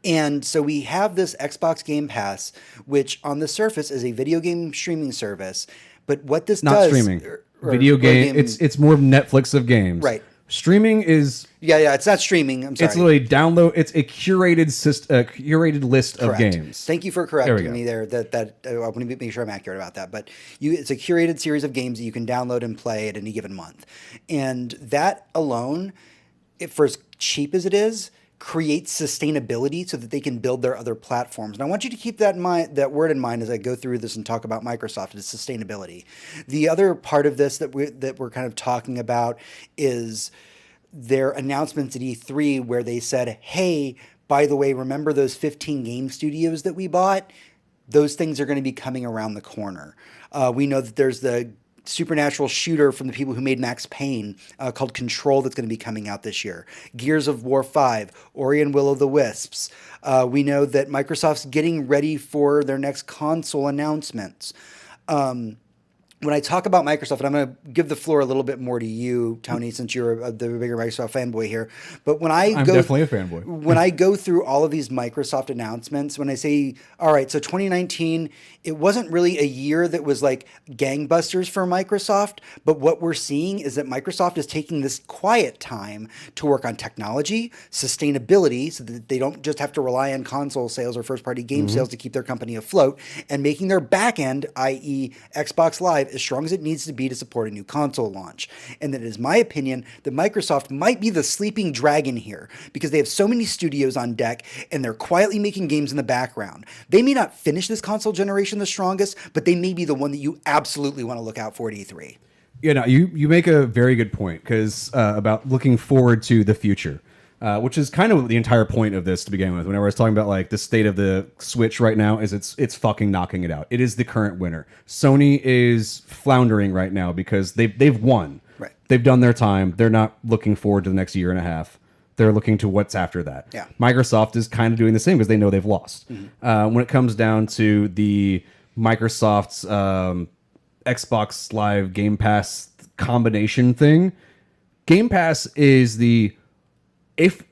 And so we have this Xbox Game Pass, which on the surface is a video game streaming service. But what this not does... streaming. Video game... It's more of Netflix of games. Right. Streaming is... Yeah, it's not streaming. I'm sorry. It's literally download... It's a curated list of games. Thank you for correcting me there. I want to make sure I'm accurate about that. But it's a curated series of games that you can download and play at any given month. And that alone, for as cheap as it is, create sustainability so that they can build their other platforms. And I want you to keep that in mind, that word in mind, as I go through this and talk about Microsoft, is sustainability. The other part of this that we're kind of talking about is their announcements at E3 where they said, hey, by the way, remember those 15 game studios that we bought? Those things are going to be coming around the corner. We know that there's the supernatural shooter from the people who made Max Payne called Control that's going to be coming out this year. Gears of War 5, Ori and Will of the Wisps. We know that Microsoft's getting ready for their next console announcements. When I talk about Microsoft, and I'm going to give the floor a little bit more to you, Tony, since you're the bigger Microsoft fanboy here. But when I'm definitely a fanboy. When I go through all of these Microsoft announcements, when I say, all right, so 2019, it wasn't really a year that was like gangbusters for Microsoft. But what we're seeing is that Microsoft is taking this quiet time to work on technology, sustainability, so that they don't just have to rely on console sales or first-party game sales to keep their company afloat, and making their back end, i.e. Xbox Live, as strong as it needs to be to support a new console launch. And that it is my opinion that Microsoft might be the sleeping dragon here because they have so many studios on deck and they're quietly making games in the background. They may not finish this console generation the strongest, but they may be the one that you absolutely want to look out for at E3. You know, you make a very good point because about looking forward to the future. Which is kind of the entire point of this to begin with. Whenever I was talking about like the state of the Switch right now, is it's fucking knocking it out. It is the current winner. Sony is floundering right now because they've won. Right. They've done their time. They're not looking forward to the next year and a half. They're looking to what's after that. Yeah. Microsoft is kind of doing the same because they know they've lost. When it comes down to the Microsoft's Xbox Live Game Pass combination thing, Game Pass is if,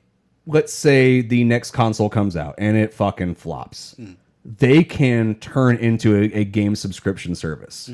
let's say, the next console comes out and it fucking flops, they can turn into a game subscription service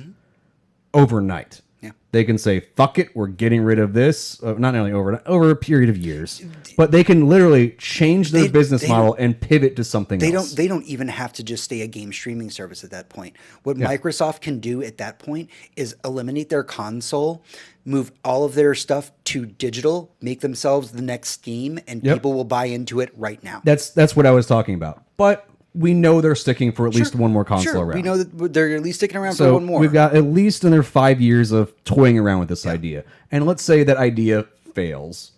overnight. Yeah. They can say, fuck it, we're getting rid of this. Not only overnight, over a period of years. But they can literally change their business model and pivot to something else. They don't even have to just stay a game streaming service at that point. What Microsoft can do at that point is eliminate their console, move all of their stuff to digital, make themselves the next Steam, and people will buy into it right now. That's what I was talking about. But we know they're sticking for at least one more console around. We know that they're at least sticking around So for one more. we've got at least another 5 years of toying around with this idea. And let's say that idea fails.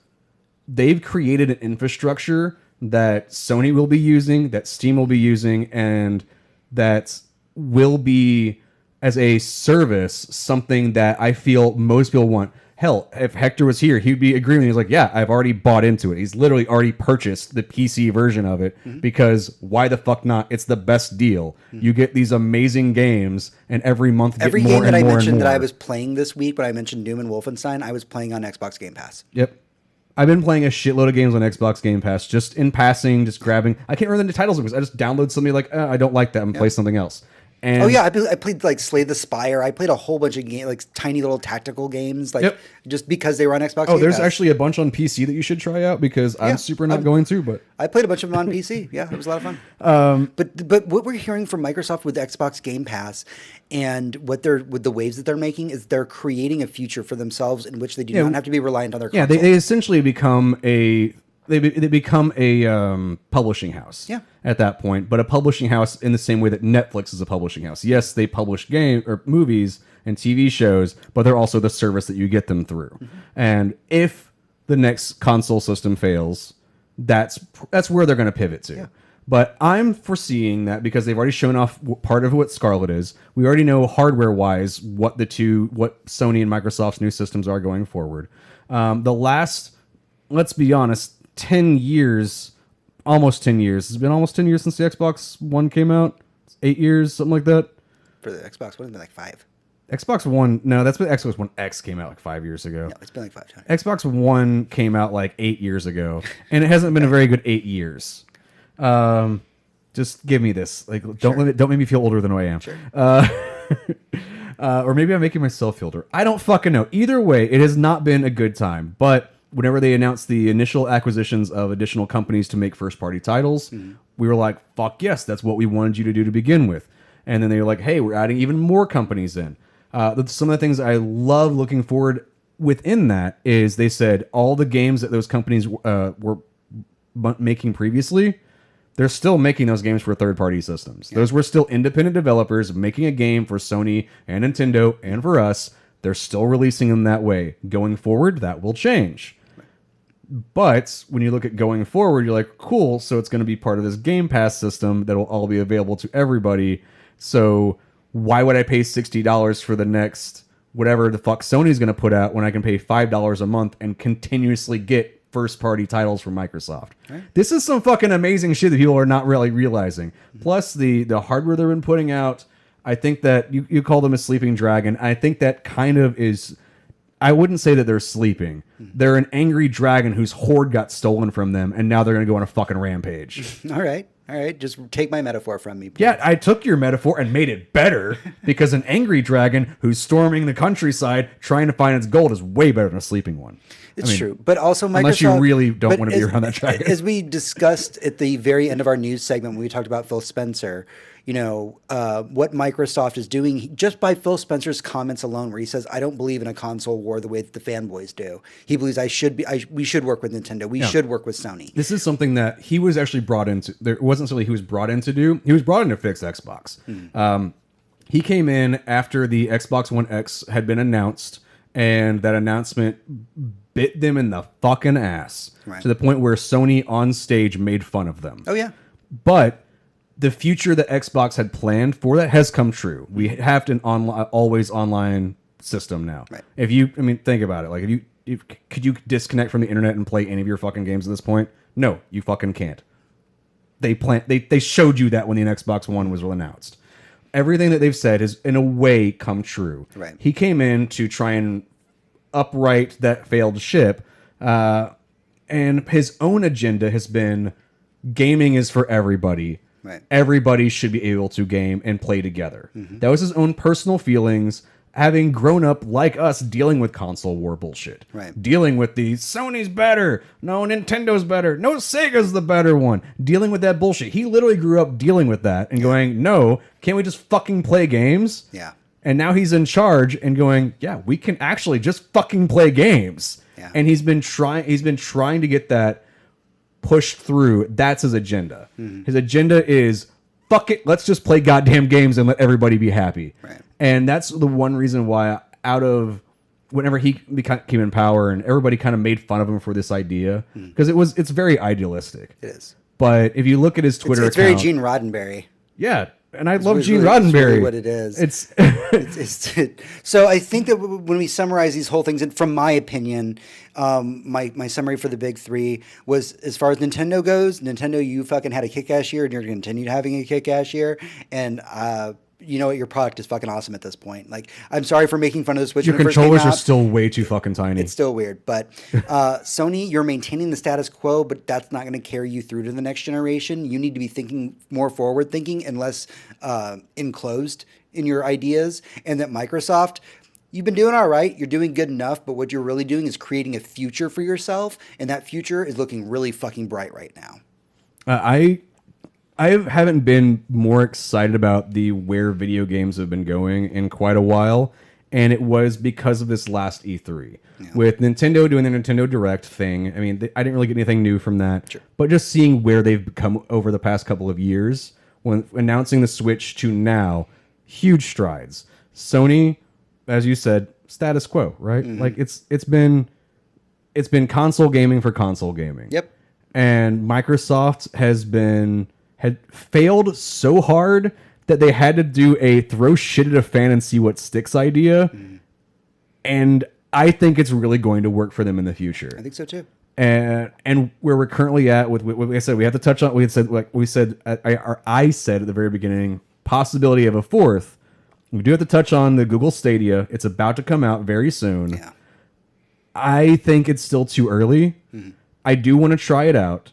They've created an infrastructure that Sony will be using, that Steam will be using, and that will be, as a service, something that I feel most people want. Hell, if Hector was here, he'd be agreeing. He's like, yeah, I've already bought into it. He's literally already purchased the PC version of it because why the fuck not? It's the best deal. You get these amazing games, and every month Every get more game that and I more mentioned and that I more. was playing this week, when I mentioned Doom and Wolfenstein, I was playing on Xbox Game Pass. Yep. I've been playing a shitload of games on Xbox Game Pass, just in passing, just grabbing. I can't remember the titles because I just download something like, I don't like that, and play something else. And Oh yeah, I played like Slay the Spire. I played a whole bunch of games, like tiny little tactical games, like just because they were on Xbox. Oh, Game there's Pass. actually a bunch on PC that you should try out because I'm super not going to, but I played a bunch of them on PC. Yeah, it was a lot of fun. But what we're hearing from Microsoft with Xbox Game Pass and what they're with the waves that they're making is they're creating a future for themselves in which they do not have to be reliant on their yeah, console. they essentially become they become a publishing house. Yeah. At that point, but a publishing house in the same way that Netflix is a publishing house. Yes, they publish game or movies and TV shows, but they're also the service that you get them through. And if the next console system fails, that's where they're going to pivot to. Yeah. But I'm foreseeing that because they've already shown off part of what Scarlet is. We already know hardware-wise what Sony and Microsoft's new systems are going forward. The last, let's be honest, 10 years, almost 10 years. It's been almost 10 years since the Xbox One came out. 8 years, something like that. For the Xbox One, it's been like 5. Xbox One, no, that's been Xbox One X came out like 5 years ago. No, it's been like 5 times. Xbox One came out like 8 years ago, and it hasn't been a very good 8 years. Just give me this. Like, don't make me feel older than I am. Sure. Or maybe I'm making myself feel older. I don't fucking know. Either way, it has not been a good time. But whenever they announced the initial acquisitions of additional companies to make first-party titles, we were like, fuck yes, that's what we wanted you to do to begin with. And then they were like, hey, we're adding even more companies in. Some of the things I love looking forward within that is they said all the games that those companies were making previously, they're still making those games for third-party systems. Those were still independent developers making a game for Sony and Nintendo and for us. They're still releasing them that way. Going forward, that will change. But when you look at going forward, you're like, cool, so it's going to be part of this Game Pass system that will all be available to everybody. So why would I pay $60 for the next whatever the fuck Sony's going to put out when I can pay $5 a month and continuously get first-party titles from Microsoft? Right. This is some fucking amazing shit that people are not really realizing. Plus, the hardware they've been putting out, I think that you call them a sleeping dragon. I think that kind of is... I wouldn't say that they're sleeping. They're an angry dragon whose horde got stolen from them, and now they're going to go on a fucking rampage. All right. Just take my metaphor from me, please. Yeah, I took your metaphor and made it better because an angry dragon who's storming the countryside trying to find its gold is way better than a sleeping one. It's true. But also Microsoft... Unless you really don't want to be around that dragon. As we discussed at the very end of our news segment when we talked about Phil Spencer, what Microsoft is doing, just by Phil Spencer's comments alone, where he says, I don't believe in a console war the way that the fanboys do. He believes we should work with Nintendo. We should work with Sony. This is something that he was actually brought into. There wasn't something he was brought in to do. He was brought in to fix Xbox. He came in after the Xbox One X had been announced, and that announcement bit them in the fucking ass to the point where Sony on stage made fun of them. Oh, yeah. But the future that Xbox had planned for that has come true. We have an always online system now. Right. Think about it. Like, could you disconnect from the internet and play any of your fucking games at this point? No, you fucking can't. They showed you that when the Xbox One was announced. Everything that they've said has, in a way, come true. Right. He came in to try and upright that failed ship, and his own agenda has been gaming is for everybody. Right. Everybody should be able to game and play together. That was his own personal feelings, having grown up like us dealing with console war bullshit. Right. Dealing with the Sony's better, no, Nintendo's better, no, Sega's the better one. Dealing with that bullshit. He literally grew up dealing with that and going, no, can't we just fucking play games? Yeah. And now he's in charge and going, yeah, we can actually just fucking play games. Yeah. And he's been trying to get that pushed through. That's his agenda. His agenda is, fuck it, let's just play goddamn games and let everybody be happy. Right. And that's the one reason why whenever he came in power and everybody kind of made fun of him for this idea, because it's very idealistic. It is. But if you look at his Twitter it's account, very Gene Roddenberry. Yeah. And I love Gene Roddenberry. That's really what it is. So I think that when we summarize these whole things, and from my opinion, my summary for the big three was, as far as Nintendo goes, Nintendo, you fucking had a kick-ass year, and you're going to continue having a kick-ass year. And you know what? Your product is fucking awesome at this point. Like, I'm sorry for making fun of the Switch. Your controllers are still way too fucking tiny. It's still weird. But Sony, you're maintaining the status quo, but that's not going to carry you through to the next generation. You need to be thinking more forward thinking and less enclosed in your ideas. And that Microsoft, you've been doing all right. You're doing good enough. But what you're really doing is creating a future for yourself. And that future is looking really fucking bright right now. I haven't been more excited about where video games have been going in quite a while, and it was because of this last E3. Yeah. With Nintendo doing the Nintendo Direct thing, I mean, I didn't really get anything new from that, sure. But just seeing where they've become over the past couple of years, when announcing the Switch to now, huge strides. Sony, as you said, status quo, right? Mm-hmm. Like it's been console gaming for console gaming. Yep. And Microsoft had failed so hard that they had to do a throw shit at a fan and see what sticks idea. And I think it's really going to work for them in the future. I think so too. And where we're currently at with what I said, we have to touch on. I said at the very beginning, possibility of a fourth. We do have to touch on the Google Stadia. It's about to come out very soon. Yeah. I think it's still too early. Mm-hmm. I do want to try it out.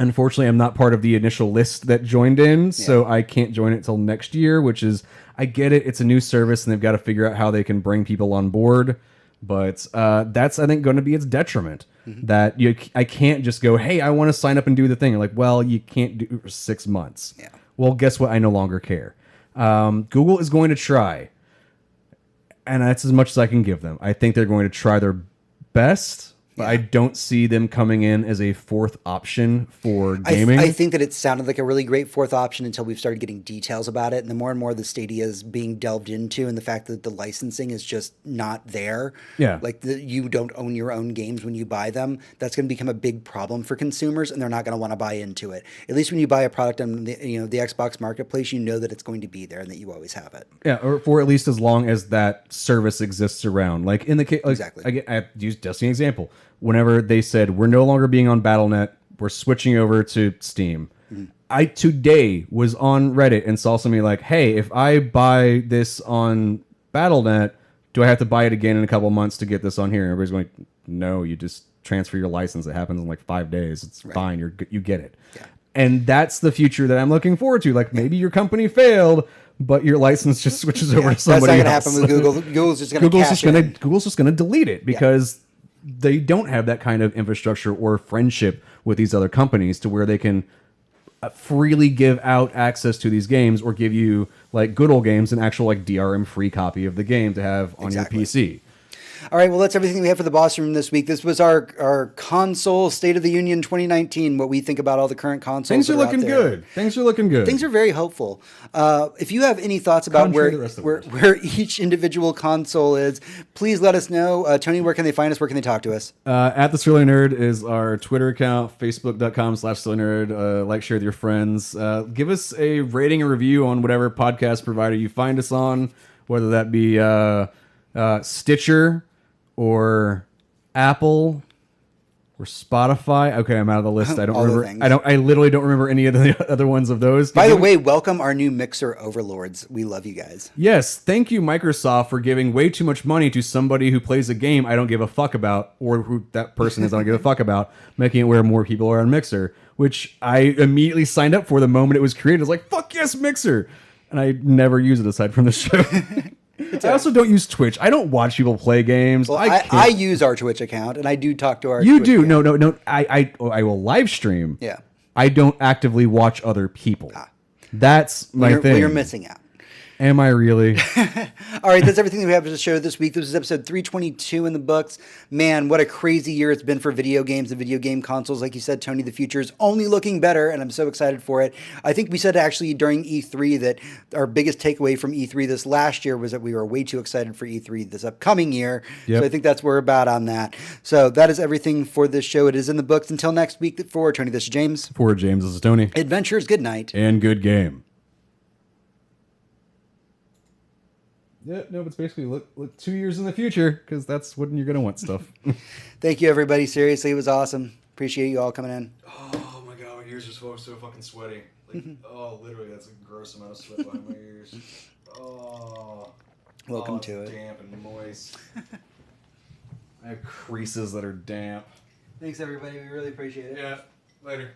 Unfortunately, I'm not part of the initial list that joined in, so I can't join it till next year, which is, I get it. It's a new service, and they've got to figure out how they can bring people on board. But that's, I think, going to be its detriment. Mm-hmm. That I can't just go, hey, I want to sign up and do the thing. You're like, well, you can't do it for 6 months. Yeah. Well, guess what? I no longer care. Google is going to try, and that's as much as I can give them. I think they're going to try their best. but I don't see them coming in as a fourth option for I gaming. think that it sounded like a really great fourth option until we've started getting details about it. And the more and more the Stadia is being delved into, and the fact that the licensing is just not there. Yeah. Like you don't own your own games when you buy them. That's going to become a big problem for consumers, and they're not going to want to buy into it. At least when you buy a product on the Xbox Marketplace, you know that it's going to be there and that you always have it. Yeah, or for at least as long as that service exists around. Like in the case, like, Exactly. I used Destiny example. Whenever they said we're no longer being on BattleNet, we're switching over to Steam. I today was on Reddit and saw somebody like, "Hey, if I buy this on BattleNet, do I have to buy it again in a couple of months to get this on here?" And everybody's going, "No, you just transfer your license. It happens in like 5 days. It's fine. You get it." Yeah. And that's the future that I'm looking forward to. Like maybe your company failed, but your license just switches over to That's not somebody going to else. happen with Google. Google's just going to cash in. Google's just gonna delete it because they don't have that kind of infrastructure or friendship with these other companies to where they can freely give out access to these games or give you like good old games an actual like DRM free copy of the game to have on Exactly. your PC. All right, well, that's everything we have for the Boss Room this week. This was our console State of the Union 2019, what we think about all the current consoles. Things are that out looking there. good. Things are looking good. Things are very hopeful. If you have any thoughts about Contrary to the rest of the world. where each individual console is, please let us know. Tony, where can they find us? Where can they talk to us? At the Silly Nerd is our Twitter account, facebook.com/SillyNerd. Like, share with your friends. Give us a rating or review on whatever podcast provider you find us on, whether that be Stitcher or Apple or Spotify. Okay, I'm out of the list. I don't All the remember. things. I literally don't remember any of the other ones of those. By the way, welcome our new Mixer overlords. We love you guys. Yes, thank you, Microsoft, for giving way too much money to somebody who plays a game I don't give a fuck about, or who that person is I don't give a fuck about, making it where more people are on Mixer, which I immediately signed up for the moment it was created. I was like, fuck yes, Mixer! And I never use it aside from the show. I also don't use Twitch. I don't watch people play games. Well, I can't. I use our Twitch account, and I do talk to our You Twitch do. account. No. I will live stream. Yeah. I don't actively watch other people. That's my Well, thing. you're missing out. Am I really? All right, that's everything that we have to show this week. This is episode 322 in the books. Man, what a crazy year it's been for video games and video game consoles. Like you said, Tony, the future is only looking better, and I'm so excited for it. I think we said actually during E3 that our biggest takeaway from E3 this last year was that we were way too excited for E3 this upcoming year. Yep. So I think that's where we're about on that. So that is everything for this show. It is in the books. Until next week, for Tony, this is James. For James, this is Tony. Adventures, good night. And good game. Yeah, no, but it's basically look 2 years in the future, because that's when you're going to want stuff. Thank you, everybody. Seriously, it was awesome. Appreciate you all coming in. Oh my god, my ears are so fucking sweaty. Like, oh, literally, that's a gross amount of sweat behind my ears. Oh. Welcome to it. Damp and moist. I have creases that are damp. Thanks, everybody. We really appreciate it. Yeah, later.